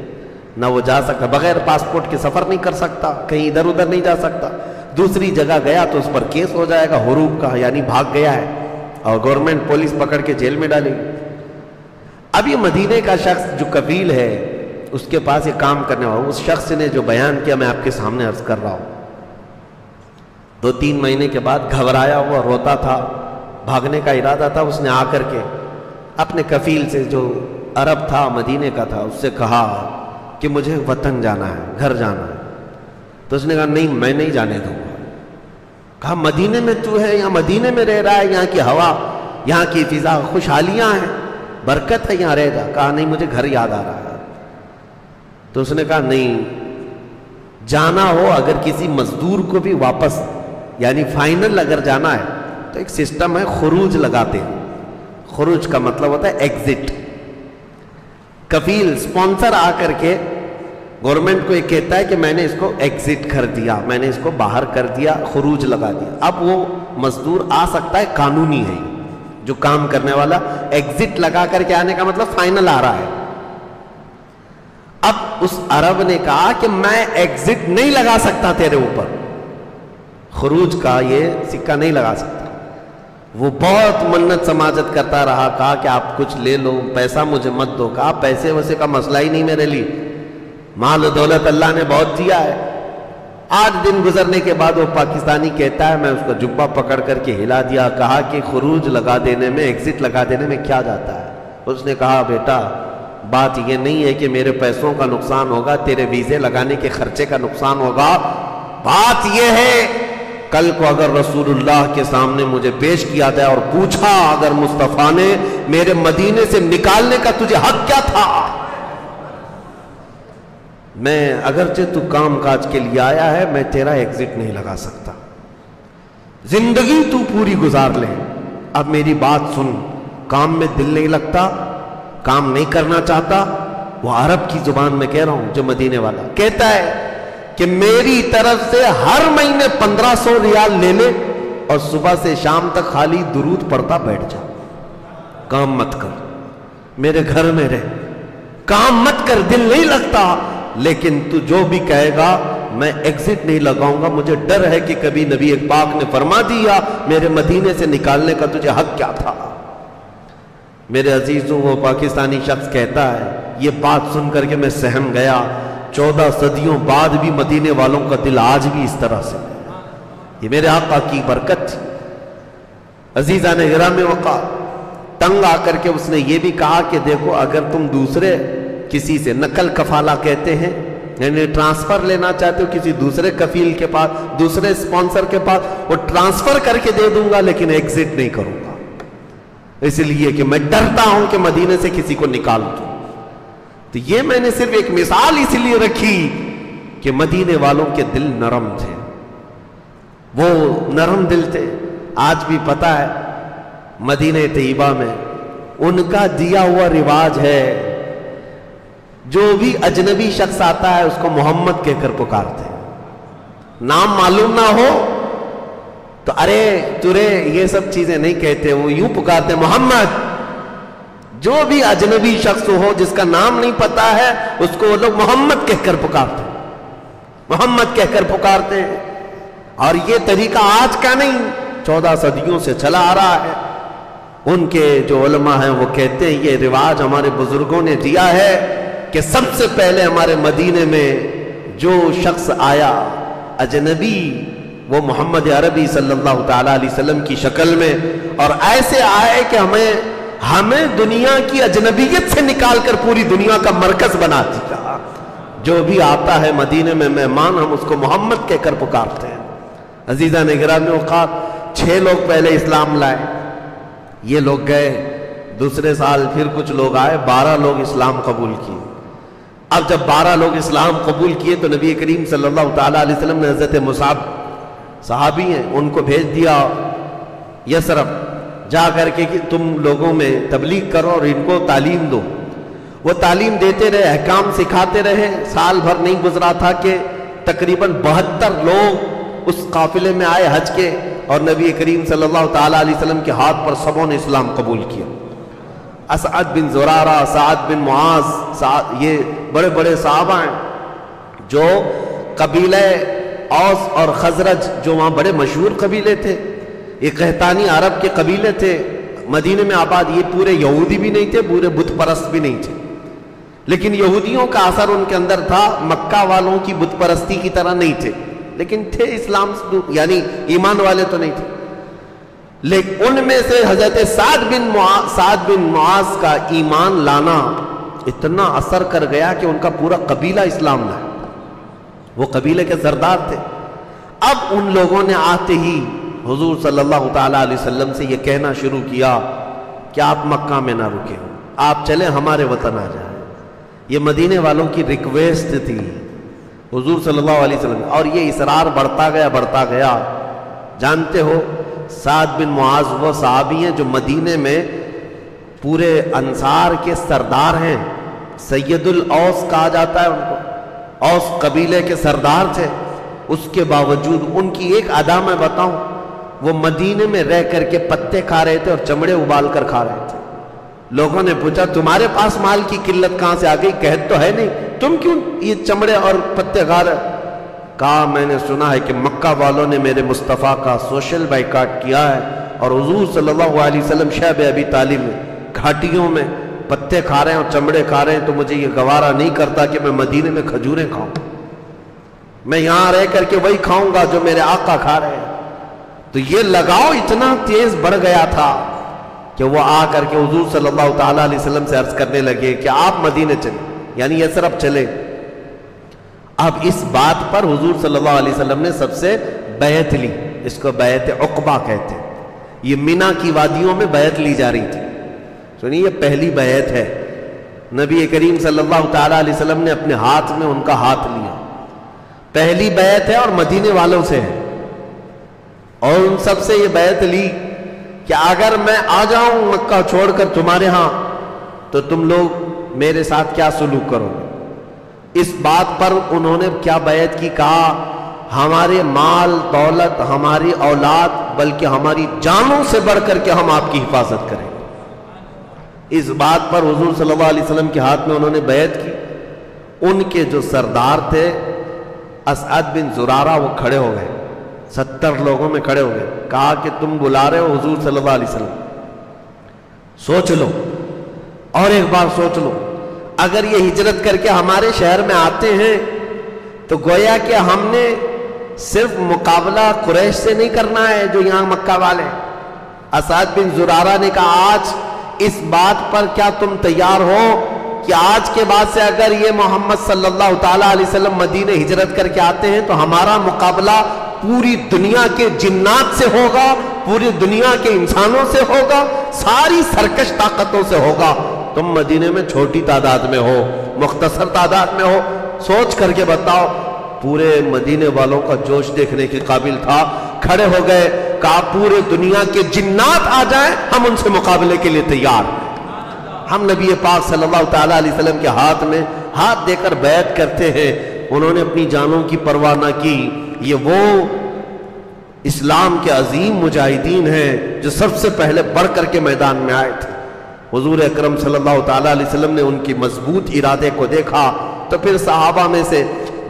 نہ وہ جا سکتا، بغیر پاسپورٹ کے سفر نہیں کر سکتا، کہیں ادھر ادھر نہیں جا سکتا، دوسری جگہ گیا تو اس پر کیس ہو جائے گا ہروب کا، یعنی بھاگ گیا ہے، اور گورنمنٹ پولیس پکڑ کے جیل میں ڈالے گی۔ اب یہ مدینے کا شخص جو کفیل ہے، اس کے پاس یہ کام کرنے والا، اس شخص نے جو بیان کیا میں آپ کے سامنے عرض کر رہا ہوں، 2-3 مہینے کے بعد گھبرایا ہوا روتا تھا، بھاگنے کا ارادہ تھا، اس نے آ کر کے اپنے کفیل سے جو عرب تھا، مدینے کا تھا، اس سے کہا کہ مجھے وطن جانا ہے، گھر جانا ہے۔ تو اس نے کہا نہیں، میں نہیں جانے دوں گا۔ کہا مدینے میں تو ہے، یہاں مدینے میں رہ رہا ہے، یہاں کی ہوا، یہاں کی فضا، خوشحالیاں ہیں، برکت ہے، یہاں رہ جا۔ کہا نہیں، مجھے گھر یاد آ رہا ہے۔ تو اس نے کہا نہیں، جانا ہو اگر کسی مزدور کو بھی واپس، یعنی فائنل اگر جانا ہے تو ایک سسٹم ہے، خروج لگاتے ہیں۔ خروج کا مطلب ہوتا ہے ایگزٹ۔ کفیل اسپانسر آ کر کے گورنمنٹ کو یہ کہتا ہے کہ میں نے اس کو ایگزٹ کر دیا، میں نے اس کو باہر کر دیا، خروج لگا دیا۔ اب وہ مزدور آ سکتا ہے، قانونی ہے جو کام کرنے والا، ایگزٹ لگا کر کے آنے کا مطلب فائنل آ رہا ہے۔ اب اس عرب نے کہا کہ میں ایگزٹ نہیں لگا سکتا تیرے اوپر، خروج کا یہ سکہ نہیں لگا سکتا۔ وہ بہت منت سماجت کرتا رہا، کہا کہ آپ کچھ لے لو، پیسہ مجھے مت دو۔ کہا پیسے ویسے کا مسئلہ ہی نہیں میرے لیے، مال و دولت اللہ نے بہت دیا ہے۔ 8 دن گزرنے کے بعد وہ پاکستانی کہتا ہے، میں اس کا جبہ پکڑ کر کے ہلا دیا، کہا کہ خروج لگا دینے میں، ایگزٹ لگا دینے میں کیا جاتا ہے؟ اس نے کہا بیٹا بات یہ نہیں ہے کہ میرے پیسوں کا نقصان ہوگا، تیرے ویزے لگانے کے خرچے کا نقصان ہوگا، بات یہ ہے کل کو اگر رسول اللہ کے سامنے مجھے پیش کیا جائے اور پوچھا اگر مصطفیٰ نے میرے مدینے سے نکالنے کا تجھے حق کیا تھا، میں اگرچہ تو کام کاج کے لیے آیا ہے، میں تیرا ایگزٹ نہیں لگا سکتا، زندگی تو پوری گزار لے، اب میری بات سن، کام میں دل نہیں لگتا، کام نہیں کرنا چاہتا۔ وہ عرب کی زبان میں کہہ رہا ہوں، جو مدینے والا کہتا ہے کہ میری طرف سے ہر مہینے 1500 ریال لے لے اور صبح سے شام تک خالی درود پڑھتا بیٹھ جا، کام مت کر، میرے گھر میں رہ، کام مت کر، دل نہیں لگتا، لیکن تو جو بھی کہے گا میں ایگزٹ نہیں لگاؤں گا، مجھے ڈر ہے کہ کبھی نبی پاک نے فرما دیا میرے مدینے سے نکالنے کا تجھے حق کیا تھا۔ میرے عزیزوں، وہ پاکستانی شخص کہتا ہے یہ بات سن کر کے میں سہم گیا، 14 صدیوں بعد بھی مدینے والوں کا دل آج بھی اس طرح سے، یہ میرے آقا کی برکت تھی۔ عزیزان گرامی وقار، تنگ آ کر کے اس نے یہ بھی کہا کہ دیکھو اگر تم دوسرے کسی سے نقل کفالہ کہتے ہیں، یعنی ٹرانسفر لینا چاہتے ہو کسی دوسرے کفیل کے پاس، دوسرے اسپانسر کے پاس، وہ ٹرانسفر کر کے دے دوں گا لیکن ایگزٹ نہیں کروں گا، اس لیے کہ میں ڈرتا ہوں کہ مدینے سے کسی کو نکال دوں۔ تو یہ میں نے صرف ایک مثال اس لیے رکھی کہ مدینے والوں کے دل نرم تھے، وہ نرم دل تھے۔ آج بھی پتہ ہے مدینہ طیبہ میں ان کا دیا ہوا رواج ہے، جو بھی اجنبی شخص آتا ہے اس کو محمد کہہ کر پکارتے ہیں، نام معلوم نہ ہو تو ارے ترے یہ سب چیزیں نہیں کہتے، وہ یوں پکارتے ہیں محمد۔ جو بھی اجنبی شخص ہو جس کا نام نہیں پتا ہے اس کو وہ لوگ محمد کہہ کر پکارتے ہیں، محمد کہہ کر پکارتے ہیں۔ اور یہ طریقہ آج کا نہیں، 14 صدیوں سے چلا آ رہا ہے۔ ان کے جو علماء ہیں وہ کہتے ہیں یہ رواج ہمارے بزرگوں نے دیا ہے کہ سب سے پہلے ہمارے مدینے میں جو شخص آیا اجنبی، وہ محمد عربی صلی اللہ تعالیٰ علیہ وسلم کی شکل میں، اور ایسے آئے کہ ہمیں دنیا کی اجنبیت سے نکال کر پوری دنیا کا مرکز بنا دیا۔ جو بھی آتا ہے مدینے میں مہمان، ہم اس کو محمد کہہ کر پکارتے ہیں۔ عزیزان گرامی اوقات، 6 لوگ پہلے اسلام لائے، یہ لوگ گئے، دوسرے سال پھر کچھ لوگ آئے، 12 لوگ اسلام قبول کیے۔ اب جب 12 لوگ اسلام قبول کیے تو نبی کریم صلی اللہ تعالیٰ علیہ وسلم نے حضرت مصعب صحابی ہیں ان کو بھیج دیا یثرب، جا کر کے کہ تم لوگوں میں تبلیغ کرو اور ان کو تعلیم دو۔ وہ تعلیم دیتے رہے، احکام سکھاتے رہے۔ سال بھر نہیں گزرا تھا کہ تقریباً 72 لوگ اس قافلے میں آئے حج کے، اور نبی کریم صلی اللہ تعالیٰ علیہ وسلم کے ہاتھ پر سبوں نے اسلام قبول کیا۔ اسعد بن زرارہ، سعد بن معاذ، یہ بڑے بڑے صحابہ ہیں جو قبیلہ اوس اور خزرج، جو وہاں بڑے مشہور قبیلے تھے، یہ قحطانی عرب کے قبیلے تھے مدینے میں آباد۔ یہ پورے یہودی بھی نہیں تھے، پورے بت پرست بھی نہیں تھے، لیکن یہودیوں کا اثر ان کے اندر تھا، مکہ والوں کی بت پرستی کی طرح نہیں تھے، لیکن تھے اسلام یعنی ایمان والے تو نہیں تھے۔ لیکن ان میں سے حضرت سعد بن معاذ کا ایمان لانا اتنا اثر کر گیا کہ ان کا پورا قبیلہ اسلام لایا، وہ قبیلے کے سردار تھے۔ اب ان لوگوں نے آتے ہی حضور صلی اللہ تعالیٰ علیہ وسلم سے یہ کہنا شروع کیا کہ آپ مکہ میں نہ رکے ہو، آپ چلیں ہمارے وطن آ جائیں۔ یہ مدینے والوں کی ریکویسٹ تھی حضور صلی اللہ علیہ وسلم، اور یہ اصرار بڑھتا گیا۔ جانتے ہو سعد بن معاذ وہ صحابی ہیں جو مدینے میں پورے انصار کے سردار ہیں، سید الاوس کہا جاتا ہے ان کو، اوس قبیلے کے سردار تھے۔ اس کے باوجود ان کی ایک ادا میں بتاؤں، وہ مدینے میں رہ کر کے پتے کھا رہے تھے اور چمڑے ابال کر کھا رہے تھے۔ لوگوں نے پوچھا تمہارے پاس مال کی قلت کہاں سے آ گئی، قحط تو ہے نہیں، تم کیوں یہ چمڑے اور پتے کھا رہے؟ کہا میں نے سنا ہے کہ مکہ والوں نے میرے مصطفیٰ کا سوشل بائیکاٹ کیا ہے، اور حضور صلی اللہ علیہ وسلم شیب ابی طالب میں گھاٹیوں میں پتے کھا رہے ہیں اور چمڑے کھا رہے ہیں، تو مجھے یہ گوارا نہیں کرتا کہ میں مدینے میں کھجوریں کھاؤں، میں یہاں رہ کر کے وہی کھاؤں گا جو میرے آقا کھا رہے ہیں۔ تو یہ لگاؤ اتنا تیز بڑھ گیا تھا کہ وہ آ کر کے حضور صلی اللہ تعالیٰ علیہ وسلم سے عرض کرنے لگے کہ آپ مدینے چلیں، یعنی یثرب چلے۔ اب اس بات پر حضور صلی اللہ علیہ وسلم نے سب سے بیعت لی، اس کو بیعت عقبہ کہتے ہیں۔ یہ مینا کی وادیوں میں بیعت لی جا رہی تھی، سنیے یہ پہلی بیعت ہے۔ نبی کریم صلی اللہ تعالیٰ علیہ وسلم نے اپنے ہاتھ میں ان کا ہاتھ لیا، پہلی بیعت ہے اور مدینے والوں سے ہے، اور ان سب سے یہ بیعت لی کہ اگر میں آ جاؤں مکہ چھوڑ کر تمہارے ہاں تو تم لوگ میرے ساتھ کیا سلوک کرو گے۔ اس بات پر انہوں نے کیا بیعت کی، کہا ہمارے مال دولت ہماری اولاد بلکہ ہماری جانوں سے بڑھ کر کے ہم آپ کی حفاظت کریں گے۔ اس بات پر حضور صلی اللہ علیہ وسلم کے ہاتھ میں انہوں نے بیعت کی۔ ان کے جو سردار تھے اسعد بن زرارہ، وہ کھڑے ہو گئے، 70 لوگوں میں کھڑے ہو گئے، کہا کہ تم بلا رہے ہو حضور صلی اللہ علیہ وسلم، سوچ لو اور ایک بار سوچ لو، اگر یہ ہجرت کر کے ہمارے شہر میں آتے ہیں تو گویا کہ ہم نے صرف مقابلہ قریش سے نہیں کرنا ہے جو یہاں مکہ والے ہیں۔ اسعد بن زرارہ نے کہا آج اس بات پر کیا تم تیار ہو کہ آج کے بعد سے اگر یہ محمد صلی اللہ تعالیٰ علیہ وسلم مدینہ ہجرت کر کے آتے ہیں تو ہمارا مقابلہ پوری دنیا کے جنات سے ہوگا، پوری دنیا کے انسانوں سے ہوگا، ساری سرکش طاقتوں سے ہوگا۔ تم مدینے میں چھوٹی تعداد میں ہو، مختصر تعداد میں ہو، سوچ کر کے بتاؤ۔ پورے مدینے والوں کا جوش دیکھنے کے قابل تھا، کھڑے ہو گئے، کہا پورے دنیا کے جنات آ جائیں ہم ان سے مقابلے کے لیے تیار ہیں۔ ہم نبی پاک صلی اللہ تعالیٰ علیہ وسلم کے ہاتھ میں ہاتھ دے کر بیعت کرتے ہیں۔ انہوں نے اپنی جانوں کی پرواہ نہ کی۔ یہ وہ اسلام کے عظیم مجاہدین ہیں جو سب سے پہلے بڑھ کر کے میدان میں آئے تھے۔ حضور اکرم صلی اللہ تعالیٰ علیہ وسلم نے ان کی مضبوط ارادے کو دیکھا تو پھر صحابہ میں سے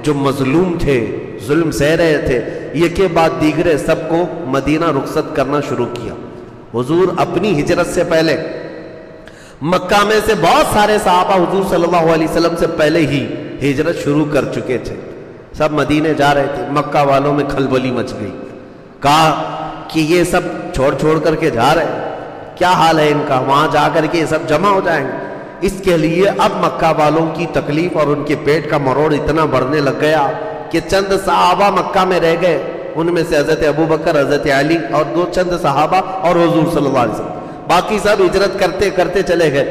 جو مظلوم تھے، ظلم سہ رہے تھے، یہ کے بعد دیگرے سب کو مدینہ رخصت کرنا شروع کیا۔ حضور اپنی ہجرت سے پہلے مکہ میں سے بہت سارے صحابہ حضور صلی اللہ علیہ وسلم سے پہلے ہی ہجرت شروع کر چکے تھے، سب مدینے جا رہے تھے۔ مکہ والوں میں کھلبلی مچ گئی، کہا کہ یہ سب چھوڑ کر کے جا رہے ہیں، کیا حال ہے ان کا، وہاں جا کر کے یہ سب جمع ہو جائیں گے۔ اس کے لیے اب مکہ والوں کی تکلیف اور ان کے پیٹ کا مروڑ اتنا بڑھنے لگ گیا کہ چند صحابہ مکہ میں رہ گئے، ان میں سے حضرت ابو بکر، حضرت علی اور دو چند صحابہ اور حضور صلی اللہ علیہ وسلم، باقی سب ہجرت کرتے کرتے چلے گئے۔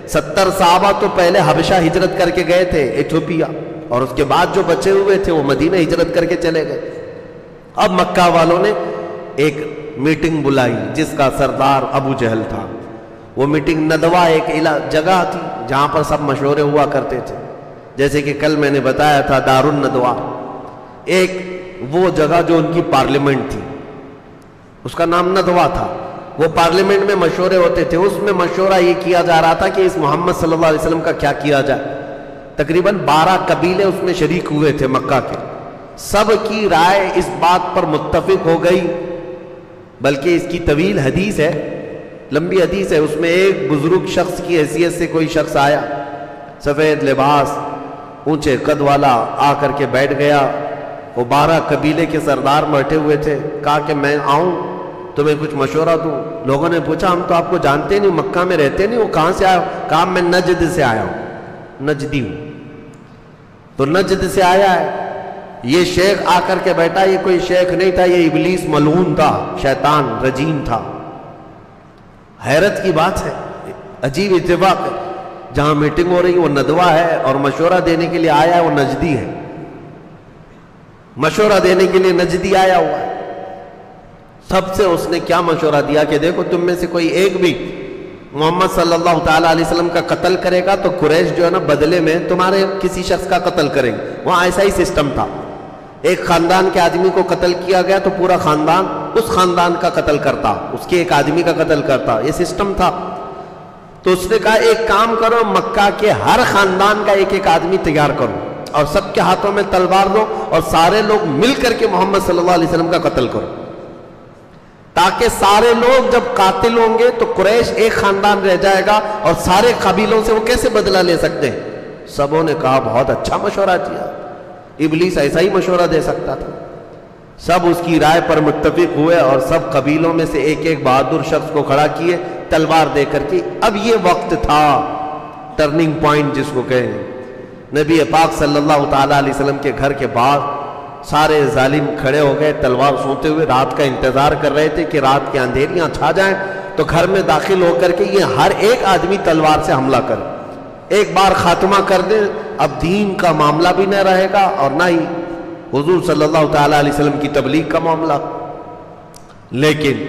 70 صحابہ تو پہلے حبشہ ہجرت کر کے گئے تھے، ایتھوپیا، اور اس کے بعد جو بچے ہوئے تھے وہ مدینہ ہجرت کر کے چلے گئے۔ اب مکہ والوں نے ایک میٹنگ بلائی جس کا سردار ابو جہل تھا۔ وہ میٹنگ ندوہ ایک جگہ تھی جہاں پر سب مشورے ہوا کرتے تھے، جیسے کہ کل میں نے بتایا تھا دار الندوہ، ایک وہ جگہ جو ان کی پارلیمنٹ تھی اس کا نام ندوہ تھا۔ وہ پارلیمنٹ میں مشورے ہوتے تھے، اس میں مشورہ یہ کیا جا رہا تھا کہ اس محمد صلی اللہ علیہ وسلم کا کیا کیا جائے۔ تقریباً 12 قبیلے اس میں شریک ہوئے تھے مکہ کے، سب کی رائے اس بات پر متفق ہو گئی، بلکہ اس کی طویل حدیث ہے، لمبی حدیث ہے۔ اس میں ایک بزرگ شخص کی حیثیت سے کوئی شخص آیا، سفید لباس، اونچے قد والا، آ کر کے بیٹھ گیا۔ وہ 12 قبیلے کے سردار بیٹھے ہوئے تھے، کہا کہ میں آؤں تمہیں کچھ مشورہ دوں۔ لوگوں نے پوچھا ہم تو آپ کو جانتے نہیں، مکہ میں رہتے نہیں، وہ کہاں سے آیا؟ کہا میں نجد سے آیا ہوں، نجدی ہوں۔ تو نجد سے آیا ہے، یہ شیخ آ کر کے بیٹھا، یہ کوئی شیخ نہیں تھا، یہ ابلیس ملعون تھا، شیطان رجیم تھا۔ حیرت کی بات ہے، عجیب اتفاق ہے، جہاں میٹنگ ہو رہی وہ ندوہ ہے اور مشورہ دینے کے لیے آیا ہے وہ نجدی ہے، مشورہ دینے کے لیے نجدی آیا ہوا ہے۔ سب سے اس نے کیا مشورہ دیا کہ دیکھو تم میں سے کوئی ایک بھی محمد صلی اللہ تعالیٰ علیہ وسلم کا قتل کرے گا تو قریش جو ہے نا بدلے میں تمہارے کسی شخص کا قتل کریں گے۔ وہاں ایسا ہی سسٹم تھا، ایک خاندان کے آدمی کو قتل کیا گیا تو پورا خاندان اس خاندان کا قتل کرتا، اس کے ایک آدمی کا قتل کرتا، یہ سسٹم تھا۔ تو اس نے کہا ایک کام کرو، مکہ کے ہر خاندان کا ایک ایک آدمی تیار کرو اور سب کے ہاتھوں میں تلوار دو اور سارے لوگ مل کر کے محمد صلی اللہ علیہ وسلم کا قتل کرو، تاکہ سارے لوگ جب قاتل ہوں گے تو قریش ایک خاندان رہ جائے گا اور سارے قبیلوں سے وہ کیسے بدلہ لے سکتے ہیں۔ سبوں نے کہا بہت اچھا مشورہ دیا، ابلیس ایسا ہی مشورہ دے سکتا تھا۔ سب اس کی رائے پر متفق ہوئے اور سب قبیلوں میں سے ایک ایک بہادر شخص کو کھڑا کیے تلوار دے کر کے۔ اب یہ وقت تھا ٹرننگ پوائنٹ جس کو کہیں، نبی پاک صلی اللہ تعالیٰ علیہ وسلم کے گھر کے بعد سارے ظالم کھڑے ہو گئے تلوار سونتے ہوئے، رات کا انتظار کر رہے تھے کہ رات کے اندھیریاں چھا جائیں تو گھر میں داخل ہو کر کے یہ ہر ایک آدمی تلوار سے حملہ کرے، ایک بار خاتمہ کر دیں۔ اب دین کا معاملہ بھی نہ رہے گا اور نہ ہی حضور صلی اللہ تعالیٰ علیہ وسلم کی تبلیغ کا معاملہ۔ لیکن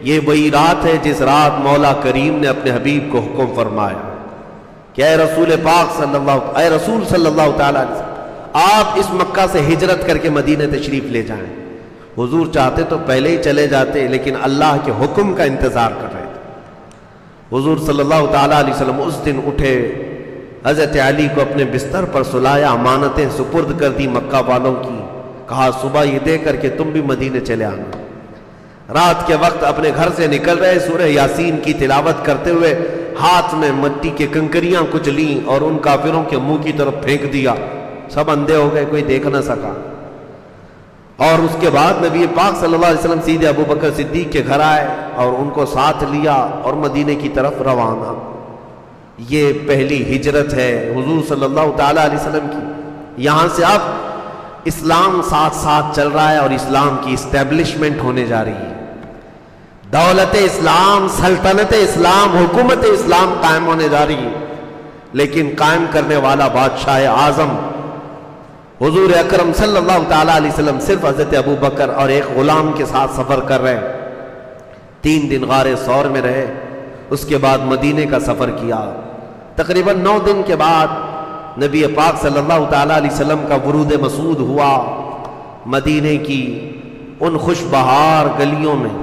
یہ وہی رات ہے جس رات مولا کریم نے اپنے حبیب کو حکم فرمایا کہ اے رسول پاک اے رسول صلی اللہ تعالیٰ علیہ وسلم آپ اس مکہ سے ہجرت کر کے مدینہ تشریف لے جائیں۔ حضور چاہتے تو پہلے ہی چلے جاتے، لیکن اللہ کے حکم کا انتظار کر رہے تھے۔ حضور صلی اللہ تعالیٰ علیہ وسلم اس دن اٹھے، حضرت علی کو اپنے بستر پر سلایا، امانتیں سپرد کر دی مکہ والوں کی، کہا صبح یہ دے کر کے تم بھی مدینہ چلے آنا۔ رات کے وقت اپنے گھر سے نکل رہے، سورہ یاسین کی تلاوت کرتے ہوئے ہاتھ میں مٹی کے کنکریاں کچلیں اور ان کافروں کے منہ کی طرف پھینک دیا، سب اندھے ہو گئے، کوئی دیکھ نہ سکا۔ اور اس کے بعد نبی پاک صلی اللہ علیہ وسلم سیدھے ابو بکر صدیق کے گھر آئے اور ان کو ساتھ لیا اور مدینے کی طرف روانہ۔ یہ پہلی ہجرت ہے حضور صلی اللہ تعالیٰ علیہ وسلم کی۔ یہاں سے اب اسلام ساتھ ساتھ چل رہا ہے اور اسلام کی اسٹیبلشمنٹ ہونے جا رہی ہے۔ دولت اسلام، سلطنت اسلام، حکومت اسلام قائم ہونے جا رہی ہے، لیکن قائم کرنے والا بادشاہ اعظم حضور اکرم صلی اللہ تعالیٰ علیہ وسلم صرف حضرت ابو بکر اور ایک غلام کے ساتھ سفر کر رہے ہیں۔ 3 دن غار ثور میں رہے، اس کے بعد مدینے کا سفر کیا۔ تقریباً 9 دن کے بعد نبی پاک صلی اللہ تعالیٰ علیہ وسلم کا ورود مسعود ہوا۔ مدینے کی ان خوش بہار گلیوں میں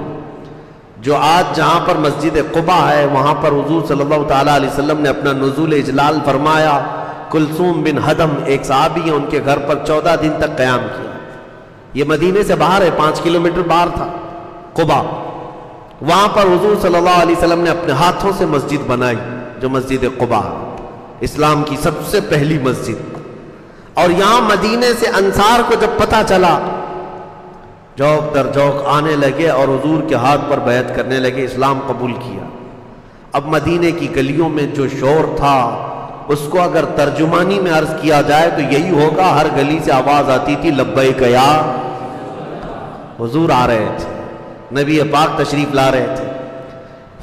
جو آج جہاں پر مسجد قباء ہے، وہاں پر حضور صلی اللہ تعالیٰ علیہ وسلم نے اپنا نزول اجلال فرمایا۔ کلثوم بن حدم ایک صحابی ہیں، ان کے گھر پر 14 دن تک قیام کیا۔ یہ مدینے سے باہر ہے، 5 کلومیٹر باہر تھا قباء۔ وہاں پر حضور صلی اللہ علیہ وسلم نے اپنے ہاتھوں سے مسجد بنائی، جو مسجد قباء، اسلام کی سب سے پہلی مسجد۔ اور یہاں مدینے سے انصار کو جب پتہ چلا، جوک در جوک آنے لگے اور حضور کے ہاتھ پر بیعت کرنے لگے، اسلام قبول کیا۔ اب مدینے کی گلیوں میں جو شور تھا، اس کو اگر ترجمانی میں عرض کیا جائے تو یہی ہوگا، ہر گلی سے آواز آتی تھی لبیک یا حضور آ رہے تھے، نبی پاک تشریف لا رہے تھے۔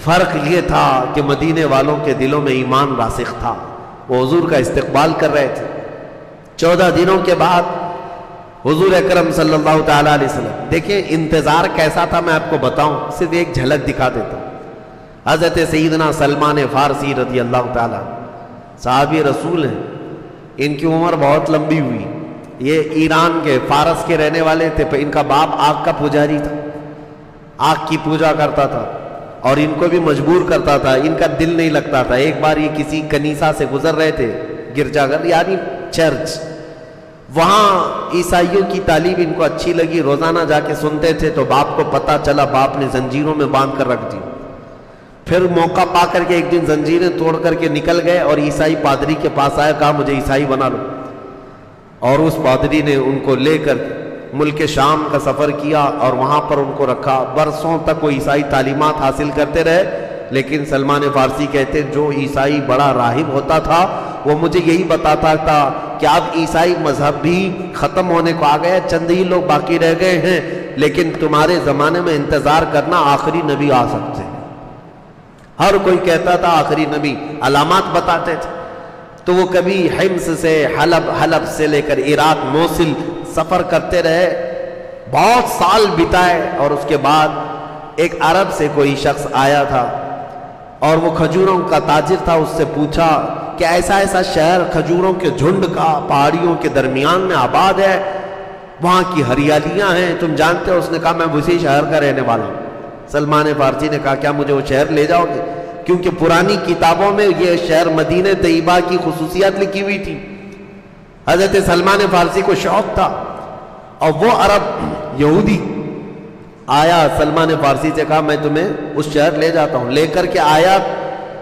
فرق یہ تھا کہ مدینے والوں کے دلوں میں ایمان راسخ تھا، وہ حضور کا استقبال کر رہے تھے۔ 14 دنوں کے بعد حضور اکرم صلی اللہ تعالیٰ علیہ وسلم، دیکھیں انتظار کیسا تھا میں آپ کو بتاؤں، صرف ایک جھلک دکھا دیتا ہوں۔ حضرت سیدنا سلمان فارسی رضی اللہ تعالیٰ صحابی رسول ہیں، ان کی عمر بہت لمبی ہوئی۔ یہ ایران کے فارس کے رہنے والے تھے، ان کا باپ آگ کا پجاری تھا، آگ کی پوجا کرتا تھا اور ان کو بھی مجبور کرتا تھا، ان کا دل نہیں لگتا تھا۔ ایک بار یہ کسی کنیسہ سے گزر رہے تھے، گرجا گھر یعنی چرچ، وہاں عیسائیوں کی تعلیم ان کو اچھی لگی، روزانہ جا کے سنتے تھے، تو باپ کو پتہ چلا، باپ نے زنجیروں میں باندھ کر رکھ دی۔ پھر موقع پا کر کے ایک دن زنجیریں توڑ کر کے نکل گئے اور عیسائی پادری کے پاس آیا، کہا مجھے عیسائی بنا لو۔ اور اس پادری نے ان کو لے کر ملک شام کا سفر کیا اور وہاں پر ان کو رکھا۔ برسوں تک وہ عیسائی تعلیمات حاصل کرتے رہے، لیکن سلمان فارسی کہتے جو عیسائی بڑا راہب ہوتا تھا وہ مجھے یہی بتاتا تھا کہ اب عیسائی مذہب بھی ختم ہونے کو آ گیا، چند ہی لوگ باقی رہ گئے ہیں، لیکن تمہارے زمانے میں انتظار کرنا، آخری نبی آ سکتے ہیں۔ ہر کوئی کہتا تھا آخری نبی، علامات بتاتے تھے۔ تو وہ کبھی حمص سے حلب سے لے کر عراق موصل سفر کرتے رہے، بہت سال بتائے، اور اس کے بعد ایک عرب سے کوئی شخص آیا تھا اور وہ کھجوروں کا تاجر تھا، اس سے پوچھا کہ ایسا ایسا شہر کھجوروں کے جھنڈ کا پہاڑیوں کے درمیان میں آباد ہے، وہاں کی ہریالیاں ہیں، تم جانتے ہو؟ اس نے کہا میں اسی شہر کا رہنے والا ہوں۔ سلمان فارسی نے کہا کیا مجھے وہ شہر لے جاؤ گے؟ کیونکہ پرانی کتابوں میں یہ شہر مدینہ طیبہ کی خصوصیات لکھی ہوئی تھی۔ حضرت سلمان فارسی کو شوق تھا اور وہ عرب یہودی آیا، سلمان فارسی سے کہا میں تمہیں اس شہر لے جاتا ہوں۔ لے کر کے آیا،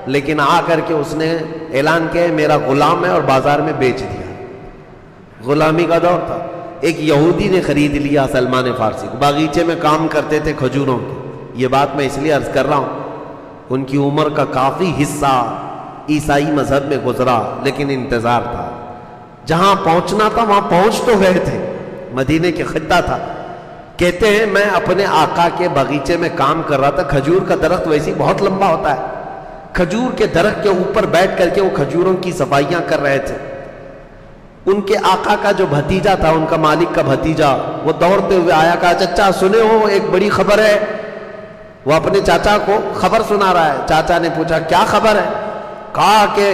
لیکن آ کر کے اس نے اعلان کیا میرا غلام ہے، اور بازار میں بیچ دیا۔ غلامی کا دور تھا۔ ایک یہودی نے خرید لیا سلمان فارسی کو، باغیچے میں کام کرتے تھے کھجوروں کے۔ یہ بات میں اس لیے عرض کر رہا ہوں، ان کی عمر کا کافی حصہ عیسائی مذہب میں گزرا، لیکن انتظار تھا۔ جہاں پہنچنا تھا وہاں پہنچ تو گئے تھے، مدینے کے خطہ تھا۔ کہتے ہیں میں اپنے آقا کے باغیچے میں کام کر رہا تھا، کھجور کا درخت ویسے بہت لمبا ہوتا ہے، کھجور کے درخت کے اوپر بیٹھ کر کے وہ کھجوروں کی صفائیاں کر رہے تھے۔ ان کے آقا کا جو بھتیجا تھا، ان کا مالک کا بھتیجا، وہ دوڑتے ہوئے آیا، کہا چچا سنے ہو ایک بڑی خبر ہے۔ وہ اپنے چاچا کو خبر سنا رہا ہے۔ چاچا نے پوچھا کیا خبر ہے؟ کہا کہ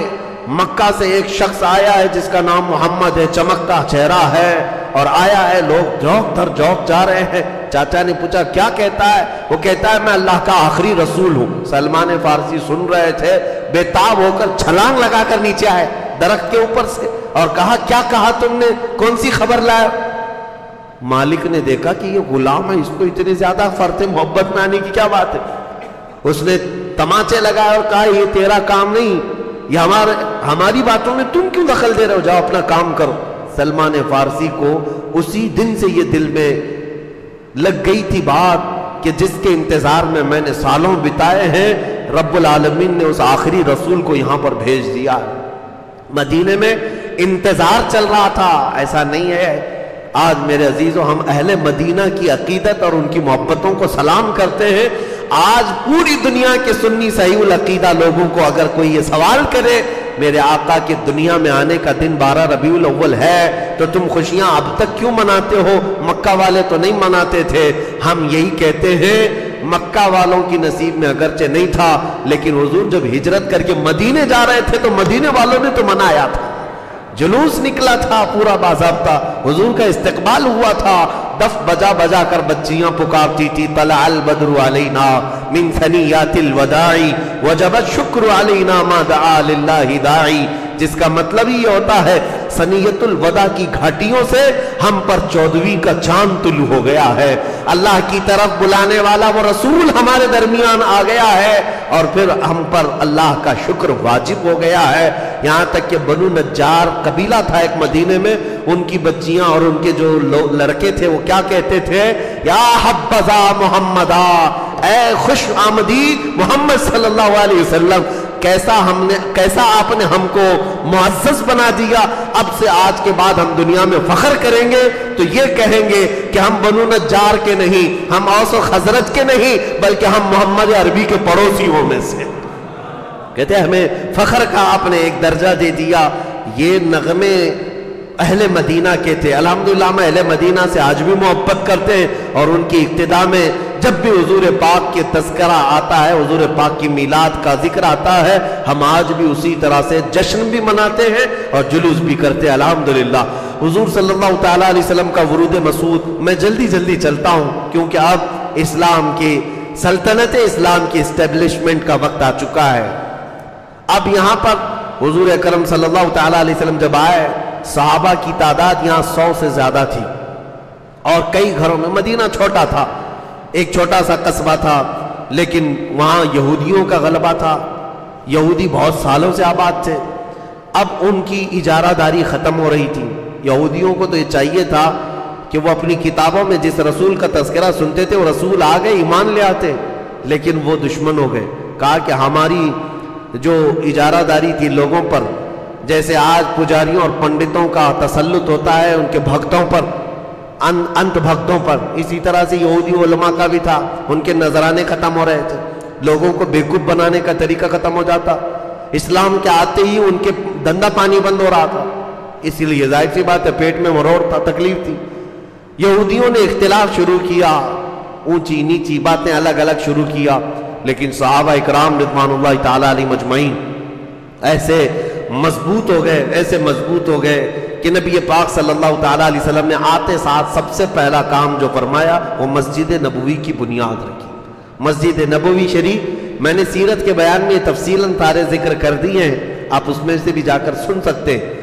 مکہ سے ایک شخص آیا ہے جس کا نام محمد ہے، چمکتا چہرہ ہے، اور آیا ہے، لوگ جوک در جوک جا رہے ہیں۔ چاچا نے پوچھا کیا کہتا ہے؟ وہ کہتا ہے میں اللہ کا آخری رسول ہوں۔ سلمان فارسی سن رہے تھے، بے تاب ہو کر چھلانگ لگا کر نیچے آئے درخت کے اوپر سے، اور کہا کیا کہا تم نے، کون سی خبر لائے؟ مالک نے دیکھا کہ یہ غلام ہے، اس کو اتنی زیادہ فرط محبت میں آنے کی کیا بات ہے؟ اس نے تماچے لگائے اور کہا یہ تیرا کام نہیں، یہ ہماری باتوں میں تم کیوں دخل دے رہے ہو، جاؤ اپنا کام کرو۔ سلمان فارسی کو اسی دن سے یہ دل میں لگ گئی تھی بات کہ جس کے انتظار میں نے سالوں بتائے ہیں، رب العالمین نے اس آخری رسول کو یہاں پر بھیج دیا۔ مدینے میں انتظار چل رہا تھا، ایسا نہیں ہے۔ آج میرے عزیزوں ہم اہل مدینہ کی عقیدت اور ان کی محبتوں کو سلام کرتے ہیں۔ آج پوری دنیا کے سنی صحیح العقیدہ لوگوں کو اگر کوئی یہ سوال کرے میرے آقا کے دنیا میں آنے کا دن 12 ربیع الاول ہے تو تم خوشیاں اب تک کیوں مناتے ہو؟ مکہ والے تو نہیں مناتے تھے۔ ہم یہی کہتے ہیں مکہ والوں کی نصیب میں اگرچہ نہیں تھا، لیکن حضور جب ہجرت کر کے مدینے جا رہے تھے تو مدینے والوں نے تو منایا تھا، جلوس نکلا تھا پورا باضابطہ، حضور کا استقبال ہوا تھا، دف بجا بجا کر بچیاں پکارتی تھی طلع البدر علینا من ثنیات الوداع وجب الشکر علینا ما دعا للہ داعی، جس کا مطلب ہی یہ ہوتا ہے سنیت الوداع کی گھاٹیوں سے ہم پر 14ویں کا چاند طلوع ہو گیا ہے، اللہ کی طرف بلانے والا وہ رسول ہمارے درمیان آ گیا ہے، اور پھر ہم پر اللہ کا شکر واجب ہو گیا ہے۔ یہاں تک کہ بنو نجار قبیلہ تھا ایک مدینے میں، ان کی بچیاں اور ان کے جو لڑکے تھے وہ کیا کہتے تھے؟ یا حبذا محمدا، اے خوش آمدید محمد صلی اللہ علیہ وسلم، کیسا آپ نے ہم کو معزز بنا دیا، اب سے آج کے بعد ہم دنیا میں فخر کریں گے تو یہ کہیں گے کہ ہم بنو نجار کے نہیں، ہم اوس و خزرج کے نہیں، بلکہ ہم محمد عربی کے پڑوسیوں میں سے۔ کہتے ہیں ہمیں فخر کا آپ نے ایک درجہ دے دیا۔ یہ نغمے اہل مدینہ کے تھے۔ الحمدللہ ہم اہل مدینہ سے آج بھی محبت کرتے ہیں، اور ان کی ابتدا میں جب بھی حضور پاک کے تذکرہ آتا ہے، حضور پاک کی میلاد کا ذکر آتا ہے، ہم آج بھی اسی طرح سے جشن بھی مناتے ہیں اور جلوس بھی کرتے ہیں الحمدللہ۔ حضور صلی اللہ تعالیٰ علیہ وسلم کا ورود مسعود، میں جلدی چلتا ہوں کیونکہ اب اسلام کی سلطنت اسلام کی اسٹیبلشمنٹ کا وقت آ چکا ہے۔ اب یہاں پر حضور اکرم صلی اللہ تعالیٰ علیہ وسلم جب آئے، صحابہ کی تعداد یہاں 100 سے زیادہ تھی، اور کئی گھروں میں، مدینہ چھوٹا تھا، ایک چھوٹا سا قصبہ تھا، لیکن وہاں یہودیوں کا غلبہ تھا، یہودی بہت سالوں سے آباد تھے۔ اب ان کی اجارہ داری ختم ہو رہی تھی۔ یہودیوں کو تو یہ چاہیے تھا کہ وہ اپنی کتابوں میں جس رسول کا تذکرہ سنتے تھے وہ رسول آ گئے ایمان لے آتے، لیکن وہ دشمن ہو گئے۔ کہا کہ ہماری جو اجارہ داری تھی لوگوں پر، جیسے آج پجاریوں اور پنڈتوں کا تسلط ہوتا ہے ان کے بھکتوں پر، انت بھکتوں پر، اسی طرح سے یہودی علماء کا بھی تھا، ان کے نذرانے ختم ہو رہے تھے، لوگوں کو بیوقوف بنانے کا طریقہ ختم ہو جاتا، اسلام کے آتے ہی ان کے دھندا پانی بند ہو رہا تھا، اسی لیے ظاہر سی بات ہے پیٹ میں مروڑ تھا، تکلیف تھی۔ یہودیوں نے اختلاف شروع کیا، اونچی نیچی باتیں الگ الگ شروع کیا، لیکن صحابہ اکرام رضوان اللہ تعالیٰ علیہ مجمعین ایسے مضبوط ہو گئے کہ نبی پاک صلی اللہ تعالیٰ علیہ وسلم نے آتے ساتھ سب سے پہلا کام جو فرمایا وہ مسجد نبوی کی بنیاد رکھی۔ مسجد نبوی شریف میں نے سیرت کے بیان میں تفصیلاً سارے ذکر کر دی ہیں، آپ اس میں سے بھی جا کر سن سکتے ہیں۔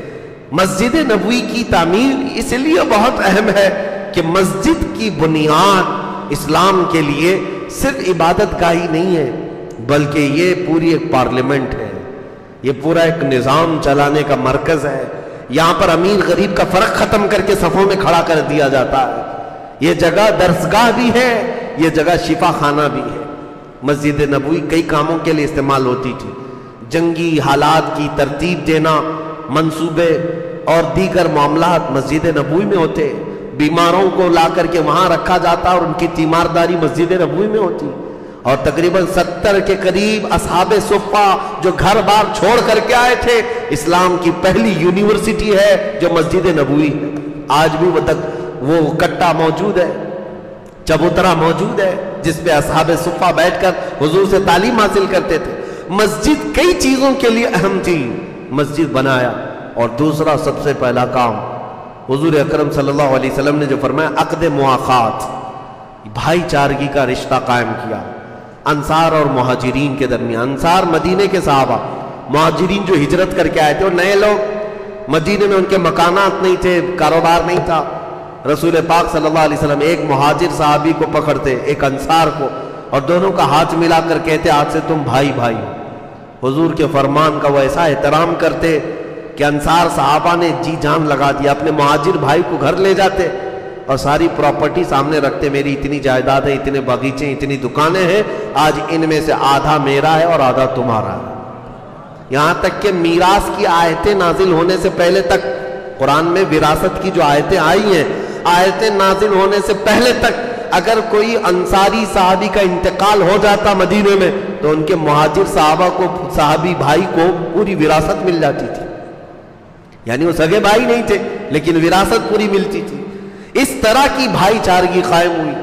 مسجد نبوی کی تعمیر اس لیے بہت اہم ہے کہ مسجد کی بنیاد اسلام کے لیے صرف عبادت گاہی نہیں ہے، بلکہ یہ پوری ایک پارلیمنٹ ہے، یہ پورا ایک نظام چلانے کا مرکز ہے۔ یہاں پر امیر غریب کا فرق ختم کر کے صفوں میں کھڑا کر دیا جاتا ہے۔ یہ جگہ درسگاہ بھی ہے، یہ جگہ شفا خانہ بھی ہے۔ مسجد نبوی کئی کاموں کے لیے استعمال ہوتی تھی، جنگی حالات کی ترتیب دینا، منصوبے اور دیگر معاملات مسجد نبوی میں ہوتے، بیماروں کو لا کر کے وہاں رکھا جاتا اور ان کی تیمارداری مسجد نبوی میں ہوتی، اور تقریباً 70 کے قریب اصحاب صفہ جو گھر بار چھوڑ کر کے آئے تھے۔ اسلام کی پہلی یونیورسٹی ہے جو مسجد نبوی ہے، آج بھی وہ کٹا موجود ہے، چبوترا موجود ہے، جس پہ اصحاب صفہ بیٹھ کر حضور سے تعلیم حاصل کرتے تھے۔ مسجد کئی چیزوں کے لیے اہم تھی، مسجد بنایا، اور دوسرا سب سے پہلا کام حضور اکرم صلی اللہ علیہ وسلم نے جو فرمایا عقد مواخات، بھائی چارگی کا رشتہ قائم کیا انصار اور مہاجرین کے درمیان۔ انصار مدینے کے صحابہ، مہاجرین جو ہجرت کر کے آئے تھے اور نئے لوگ، مدینے میں ان کے مکانات نہیں تھے، کاروبار نہیں تھا۔ رسول پاک صلی اللہ علیہ وسلم ایک مہاجر صحابی کو پکڑتے، ایک انصار کو، اور دونوں کا ہاتھ ملا کر کہتے آج سے تم بھائی بھائی ہو۔ حضور کے فرمان کا وہ ایسا احترام کرتے کہ انصار صحابہ نے جی جان لگا دیا، اپنے مہاجر بھائی کو گھر لے جاتے اور ساری پراپرٹی سامنے رکھتے، میری اتنی جائیداد ہے، اتنے باغیچے، اتنی دکانیں ہیں، آج ان میں سے آدھا میرا ہے اور آدھا تمہارا ہے۔ یہاں تک کہ میراث کی آیتیں نازل ہونے سے پہلے تک، قرآن میں وراثت کی جو آیتیں آئی ہیں، آیتیں نازل ہونے سے پہلے تک اگر کوئی انصاری صحابی کا انتقال ہو جاتا مدینے میں تو ان کے مہاجر صحابہ کو، صحابی بھائی کو پوری وراثت مل جاتی تھی، یعنی وہ سگے بھائی نہیں تھے لیکن وراثت پوری ملتی تھی۔ اس طرح کی بھائی چارگی قائم ہوئی،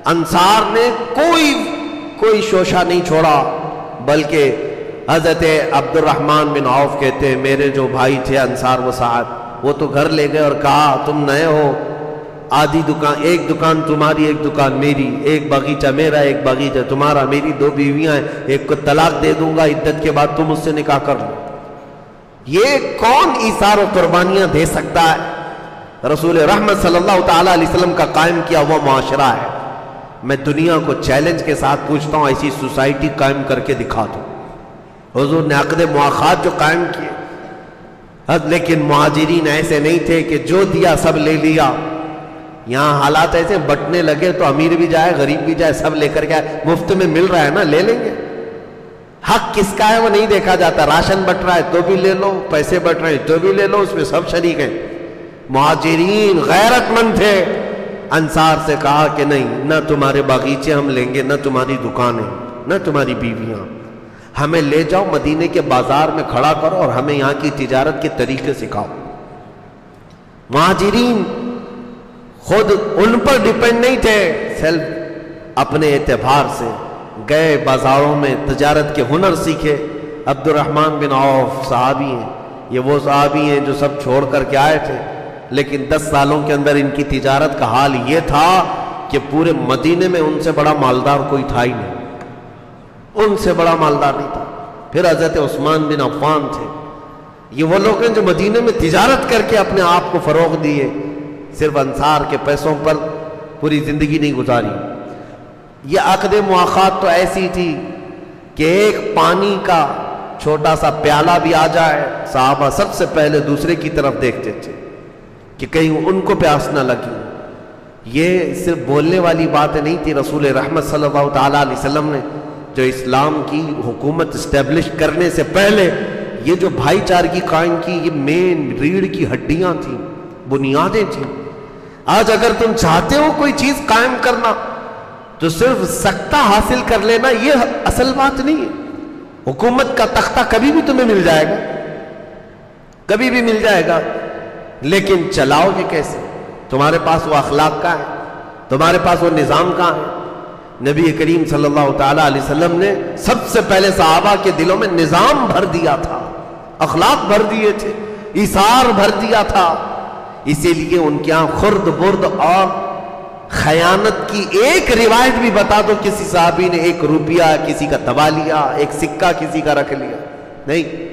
انصار نے کوئی شوشہ نہیں چھوڑا، بلکہ حضرت عبد الرحمن بن عوف کہتے ہیں میرے جو بھائی تھے انصار و سعد، وہ تو گھر لے گئے اور کہا تم نئے ہو، آدھی دکان، ایک دکان تمہاری ایک دکان میری، ایک باغیچہ میرا ایک باغیچہ تمہارا، میری 2 بیویاں ہیں، ایک کو طلاق دے دوں گا عدت کے بعد، تم اس سے نکاح کر لو۔ یہ کون ایثار و قربانیاں دے سکتا ہے؟ رسول رحمت صلی اللہ تعالیٰ علیہ وسلم کا قائم کیا وہ معاشرہ ہے۔ میں دنیا کو چیلنج کے ساتھ پوچھتا ہوں ایسی سوسائٹی قائم کر کے دکھا دو۔ حضور نے عقد مواخات جو قائم کیے، لیکن مہاجرین ایسے نہیں تھے کہ جو دیا سب لے لیا۔ یہاں حالات ایسے بٹنے لگے تو امیر بھی جائے غریب بھی جائے سب لے کر کے آئے، مفت میں مل رہا ہے نا، لے لیں گے۔ حق کس کا ہے وہ نہیں دیکھا جاتا، راشن بٹ رہا ہے تو بھی لے لو، پیسے بٹ رہے ہیں تو بھی لے لو، اس میں سب شریک ہیں۔ مہاجرین غیرت مند تھے، انصار سے کہا کہ نہیں، نہ تمہارے باغیچے ہم لیں گے، نہ تمہاری دکانیں، نہ تمہاری بیویاں، ہمیں لے جاؤ مدینے کے بازار میں کھڑا کرو اور ہمیں یہاں کی تجارت کے طریقے سکھاؤ۔ مہاجرین خود ان پر ڈیپینڈ نہیں تھے، سیلف اپنے اعتبار سے گئے بازاروں میں تجارت کے ہنر سیکھے۔ عبد الرحمن بن عوف صحابی ہیں، یہ وہ صحابی ہیں جو سب چھوڑ کر کے آئے تھے، لیکن 10 سالوں کے اندر ان کی تجارت کا حال یہ تھا کہ پورے مدینے میں ان سے بڑا مالدار کوئی تھا ہی نہیں، ان سے بڑا مالدار نہیں تھا۔ پھر حضرت عثمان بن عفان تھے، یہ وہ لوگ ہیں جو مدینے میں تجارت کر کے اپنے آپ کو فروغ دیے، صرف انصار کے پیسوں پر پوری زندگی نہیں گزاری۔ یہ عقد مواخات تو ایسی تھی کہ ایک پانی کا چھوٹا سا پیالہ بھی آ جائے صحابہ سب سے پہلے دوسرے کی طرف دیکھتے تھے کہ کہیں ان کو پیاس نہ لگی۔ یہ صرف بولنے والی بات نہیں تھی، رسول رحمت صلی اللہ تعالیٰ علیہ وسلم نے جو اسلام کی حکومت اسٹیبلش کرنے سے پہلے یہ جو بھائی چارگی قائم کی، یہ مین ریڑھ کی ہڈیاں تھیں، بنیادیں تھیں۔ آج اگر تم چاہتے ہو کوئی چیز قائم کرنا تو صرف سکتہ حاصل کر لینا یہ اصل بات نہیں ہے۔ حکومت کا تختہ کبھی بھی تمہیں مل جائے گا، کبھی بھی مل جائے گا، لیکن چلاؤ گے کیسے؟ تمہارے پاس وہ اخلاق کا ہے، تمہارے پاس وہ نظام کا ہے۔ نبی کریم صلی اللہ تعالیٰ علیہ وسلم نے سب سے پہلے صحابہ کے دلوں میں نظام بھر دیا تھا، اخلاق بھر دیے تھے، ایثار بھر دیا تھا۔ اسی لیے ان کے یہاں خرد برد اور خیانت کی ایک روایت بھی بتا دو کسی صحابی نے 1 روپیہ کسی کا دبا لیا، 1 سکہ کسی کا رکھ لیا، نہیں۔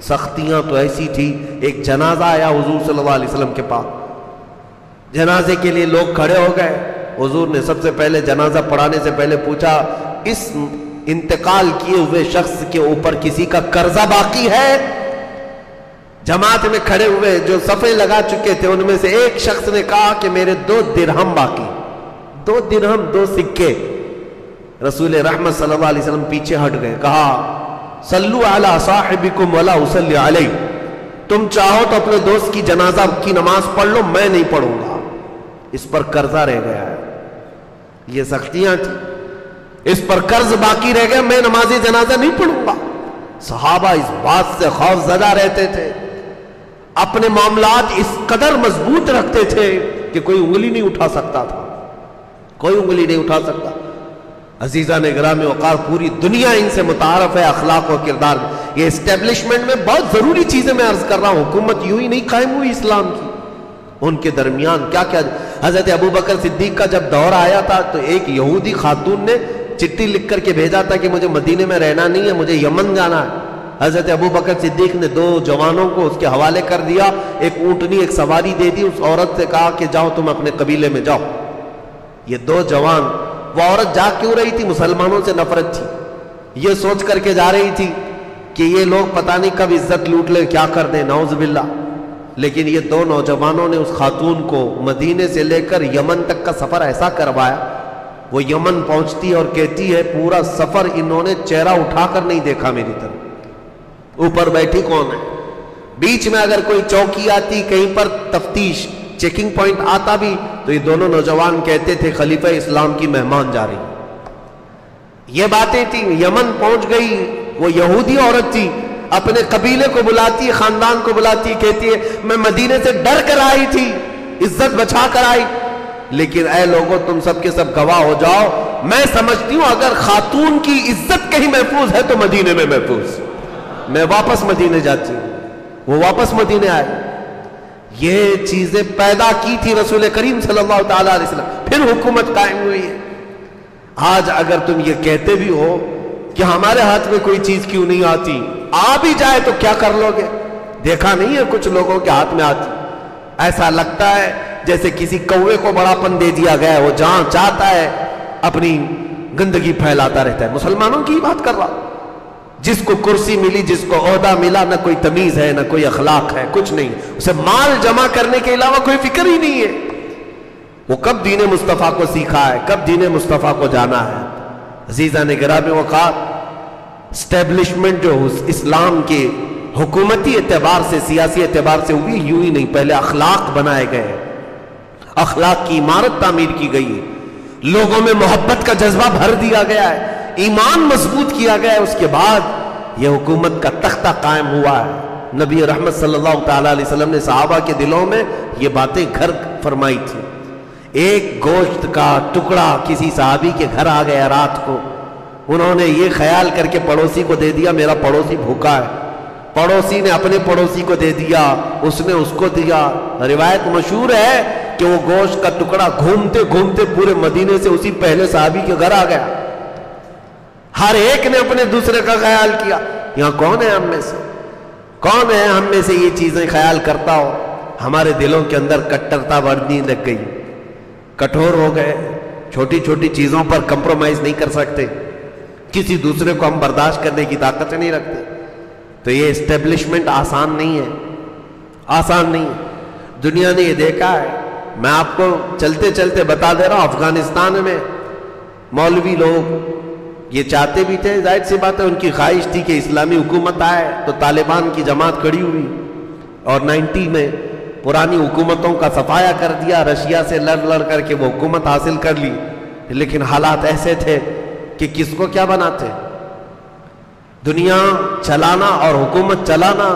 سختیاں تو ایسی تھی، ایک جنازہ آیا حضور صلی اللہ علیہ وسلم کے پاس، جنازے کے لیے لوگ کھڑے ہو گئے، حضور نے سب سے پہلے جنازہ پڑھانے سے پہلے پوچھا اس انتقال کیے ہوئے شخص کے اوپر کسی کا قرضہ باقی ہے؟ جماعت میں کھڑے ہوئے جو صفیں لگا چکے تھے ان میں سے ایک شخص نے کہا کہ میرے 2 درہم باقی، 2 درہم 2 سکے۔ رسول رحمت صلی اللہ علیہ وسلم پیچھے ہٹ گئے، کہا صلو علی صاحبکم ولا اصلی علیہ، تم چاہو تو اپنے دوست کی جنازہ کی نماز پڑھ لو، میں نہیں پڑھوں گا، اس پر قرضہ رہ گیا ہے۔ یہ سختیاں تھیں، اس پر قرض باقی رہ گیا، میں نماز جنازہ نہیں پڑھوں گا۔ صحابہ اس بات سے خوف زدہ رہتے تھے، اپنے معاملات اس قدر مضبوط رکھتے تھے کہ کوئی انگلی نہیں اٹھا سکتا تھا، کوئی انگلی نہیں اٹھا سکتا۔ عزیزان گرامی وقار، پوری دنیا ان سے متعارف ہے اخلاق و کردار میں۔ یہ اسٹیبلشمنٹ میں بہت ضروری چیزیں میں عرض کر رہا ہوں، حکومت یوں ہی نہیں قائم ہوئی اسلام کی، ان کے درمیان کیا کیا۔ حضرت ابوبکر صدیق کا جب دور آیا تھا تو ایک یہودی خاتون نے چٹھی لکھ کر کے بھیجا تھا کہ مجھے مدینے میں رہنا نہیں ہے، مجھے یمن جانا ہے۔ حضرت ابوبکر صدیق نے 2 جوانوں کو اس کے حوالے کر دیا، ایک اونٹنی ایک سواری دے دی، اس عورت سے کہا کہ جاؤ تم اپنے قبیلے میں جاؤ۔ یہ 2 جوان وہ عورت جا کیوں رہی تھی؟ مسلمانوں سے نفرت تھی، یہ سوچ کر کے جا رہی تھی کہ یہ لوگ پتہ نہیں کب عزت لوٹ لیں، کیا کر دیں، نعوذ باللہ۔ لیکن یہ دو نوجوانوں نے اس خاتون کو مدینے سے لے کر یمن تک کا سفر ایسا کروایا، وہ یمن پہنچتی ہے اور کہتی ہے پورا سفر انہوں نے چہرہ اٹھا کر نہیں دیکھا میری طرف، اوپر بیٹھی کون ہے، بیچ میں اگر کوئی چوکی آتی، کہیں پر تفتیش چیکنگ پوائنٹ آتا بھی تو یہ دونوں نوجوان کہتے تھے خلیفہ اسلام کی مہمان جا رہی۔ یہ باتیں تھی، یمن پہنچ گئی، وہ یہودی عورت تھی، اپنے قبیلے کو بلاتی، خاندان کو بلاتی، کہتی ہے میں مدینے سے ڈر کر آئی تھی، عزت بچا کر آئی، لیکن اے لوگوں تم سب کے سب گواہ ہو جاؤ، میں سمجھتی ہوں اگر خاتون کی عزت کہیں محفوظ ہے تو مدینے میں محفوظ، میں واپس مدینے جاتی ہوں۔ وہ واپس مدینے آئے، یہ چیزیں پیدا کی تھی رسول کریم صلی اللہ تعالیٰ علیہ وسلم، پھر حکومت قائم ہوئی ہے۔ آج اگر تم یہ کہتے بھی ہو کہ ہمارے ہاتھ میں کوئی چیز کیوں نہیں آتی، آ بھی جائے تو کیا کر لو گے؟ دیکھا نہیں ہے کچھ لوگوں کے ہاتھ میں آتی، ایسا لگتا ہے جیسے کسی کوے کو بڑا پن دے دیا گیا ہے، وہ جہاں چاہتا ہے اپنی گندگی پھیلاتا رہتا ہے۔ مسلمانوں کی بات کر رہا، جس کو کرسی ملی، جس کو عہدہ ملا، نہ کوئی تمیز ہے، نہ کوئی اخلاق ہے، کچھ نہیں، اسے مال جمع کرنے کے علاوہ کوئی فکر ہی نہیں ہے۔ وہ کب دین مصطفیٰ کو سیکھا ہے، کب دین مصطفیٰ کو جانا ہے؟ عزیزان گرامی وقار، اسٹیبلشمنٹ جو اسلام کے حکومتی اعتبار سے، سیاسی اعتبار سے ہوئی، یوں ہی نہیں، پہلے اخلاق بنائے گئے، اخلاق کی عمارت تعمیر کی گئی ہے، لوگوں میں محبت کا جذبہ بھر دیا گیا ہے، ایمان مضبوط کیا گیا ہے، اس کے بعد یہ حکومت کا تختہ قائم ہوا ہے۔ نبی رحمت صلی اللہ تعالیٰ علیہ وسلم نے صحابہ کے دلوں میں یہ باتیں گھر فرمائی تھی۔ ایک گوشت کا ٹکڑا کسی صحابی کے گھر آ گیا رات کو، انہوں نے یہ خیال کر کے پڑوسی کو دے دیا میرا پڑوسی بھوکا ہے، پڑوسی نے اپنے پڑوسی کو دے دیا، اس نے اس کو دیا۔ روایت مشہور ہے کہ وہ گوشت کا ٹکڑا گھومتے گھومتے پورے مدینے سے اسی پہلے صحابی کے گھر آ گیا۔ ہر ایک نے اپنے دوسرے کا خیال کیا، یہاں کون ہے ہم میں سے، کون ہے ہم میں سے یہ چیزیں خیال کرتا ہو؟ ہمارے دلوں کے اندر کٹرتا بڑھنے لگ گئی، کٹھور ہو گئے، چھوٹی چھوٹی چیزوں پر کمپرومائز نہیں کر سکتے، کسی دوسرے کو ہم برداشت کرنے کی طاقت نہیں رکھتے۔ تو یہ اسٹیبلشمنٹ آسان نہیں ہے، آسان نہیں ہے۔ دنیا نے یہ دیکھا ہے، میں آپ کو چلتے چلتے بتا دے رہا ہوں، افغانستان میں مولوی لوگ یہ چاہتے بھی تھے، ظاہر سی بات ہے ان کی خواہش تھی کہ اسلامی حکومت آئے، تو طالبان کی جماعت کھڑی ہوئی اور 90 میں پرانی حکومتوں کا صفایا کر دیا، رشیا سے لڑ لڑ کر کے وہ حکومت حاصل کر لی، لیکن حالات ایسے تھے کہ کس کو کیا بناتے؟ دنیا چلانا اور حکومت چلانا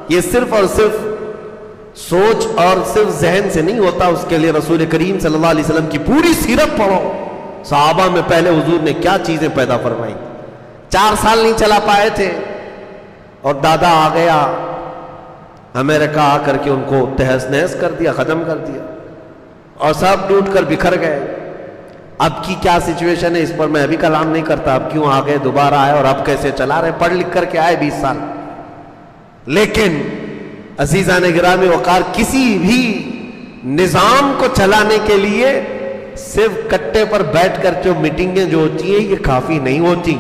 یہ صرف اور صرف سوچ اور صرف ذہن سے نہیں ہوتا، اس کے لیے رسول کریم صلی اللہ علیہ وسلم کی پوری سیرت پڑھو، صحابہ میں پہلے حضور نے کیا چیزیں پیدا فرمائی۔ 4 سال نہیں چلا پائے تھے اور دادا آ گیا امریکہ، آ کر کے ان کو تہس نہس کر دیا، ختم کر دیا، اور سب ٹوٹ کر بکھر گئے۔ اب کی کیا سچویشن ہے اس پر میں ابھی کلام نہیں کرتا، اب کیوں آ گئے، دوبارہ آئے اور اب کیسے چلا رہے، پڑھ لکھ کر کے آئے 20 سال۔ لیکن عزیزان گرامی وقار، کسی بھی نظام کو چلانے کے لیے صرف کٹے پر بیٹھ کر جو میٹنگیں جو ہوتی ہیں یہ کافی نہیں ہوتی،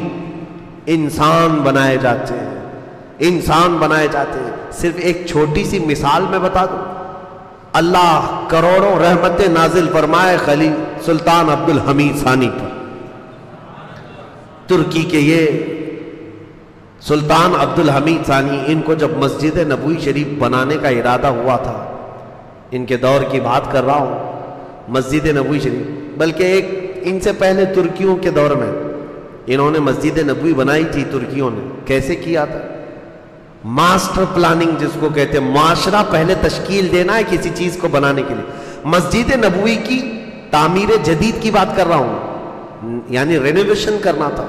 انسان بنائے جاتے ہیں، انسان بنائے جاتے ہیں۔ صرف ایک چھوٹی سی مثال میں بتا دوں، اللہ کروڑوں رحمتیں نازل فرمائے خلیل سلطان عبد الحمید ثانی پر، ترکی کے یہ سلطان عبد الحمید ثانی، ان کو جب مسجد نبوی شریف بنانے کا ارادہ ہوا تھا، ان کے دور کی بات کر رہا ہوں، مسجد نبوی شریف، بلکہ ایک ان سے پہلے ترکیوں کے دور میں انہوں نے مسجد نبوی بنائی تھی۔ ترکیوں نے کیسے کیا تھا؟ ماسٹر پلاننگ جس کو کہتے ہیں، معاشرہ پہلے تشکیل دینا ہے کسی چیز کو بنانے کے لیے۔ مسجد نبوی کی تعمیر جدید کی بات کر رہا ہوں، یعنی رینوویشن کرنا تھا،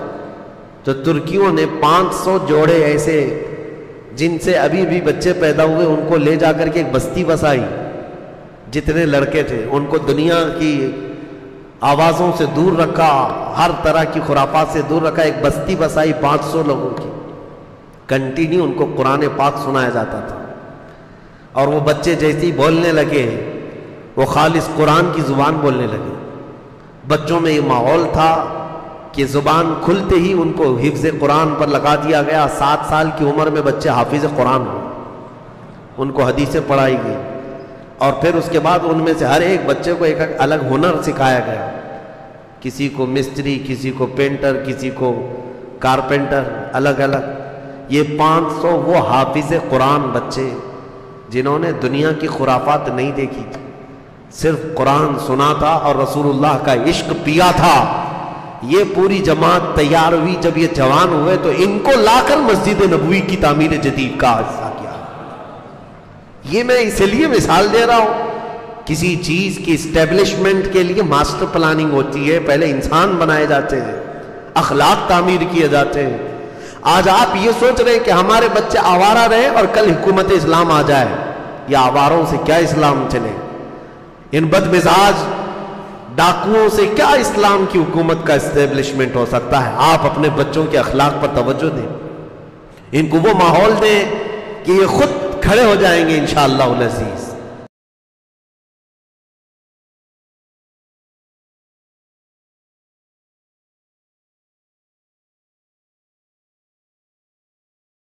تو ترکیوں نے 500 جوڑے ایسے جن سے ابھی بھی بچے پیدا ہوئے ان کو لے جا کر کے ایک بستی بسائی، جتنے لڑکے تھے ان کو دنیا کی آوازوں سے دور رکھا، ہر طرح کی خرافات سے دور رکھا، ایک بستی بسائی 500 لوگوں کی، کنٹینیو ان کو قرآن پاک سنایا جاتا تھا، اور وہ بچے جیسے ہی بولنے لگے وہ خالص قرآن کی زبان بولنے لگے۔ بچوں میں یہ ماحول تھا کہ زبان کھلتے ہی ان کو حفظ قرآن پر لگا دیا گیا. 7 سال کی عمر میں بچے حافظ قرآن ہوں, ان کو حدیثیں پڑھائی گئی, اور پھر اس کے بعد ان میں سے ہر ایک بچے کو ایک الگ ہنر سکھایا گیا. کسی کو مستری, کسی کو پینٹر, کسی کو کارپینٹر, الگ الگ. یہ 500 وہ حافظ قرآن بچے جنہوں نے دنیا کی خرافات نہیں دیکھی تھی, صرف قرآن سنا تھا اور رسول اللہ کا عشق پیا تھا. یہ پوری جماعت تیار ہوئی. جب یہ جوان ہوئے تو ان کو لا کر مسجد نبوی کی تعمیر جدید کا حصہ کیا. یہ میں اس لیے مثال دے رہا ہوں, کسی چیز کی اسٹیبلشمنٹ کے لیے ماسٹر پلاننگ ہوتی ہے, پہلے انسان بنائے جاتے ہیں, اخلاق تعمیر کیے جاتے ہیں. آج آپ یہ سوچ رہے ہیں کہ ہمارے بچے آوارہ رہے اور کل حکومت اسلام آ جائے. یا آواروں سے کیا اسلام چلے, ان بد مزاج ڈاکوؤں سے کیا اسلام کی حکومت کا اسٹیبلشمنٹ ہو سکتا ہے. آپ اپنے بچوں کے اخلاق پر توجہ دیں, ان کو وہ ماحول دیں کہ یہ خود کھڑے ہو جائیں گے انشاءاللہ العزیز.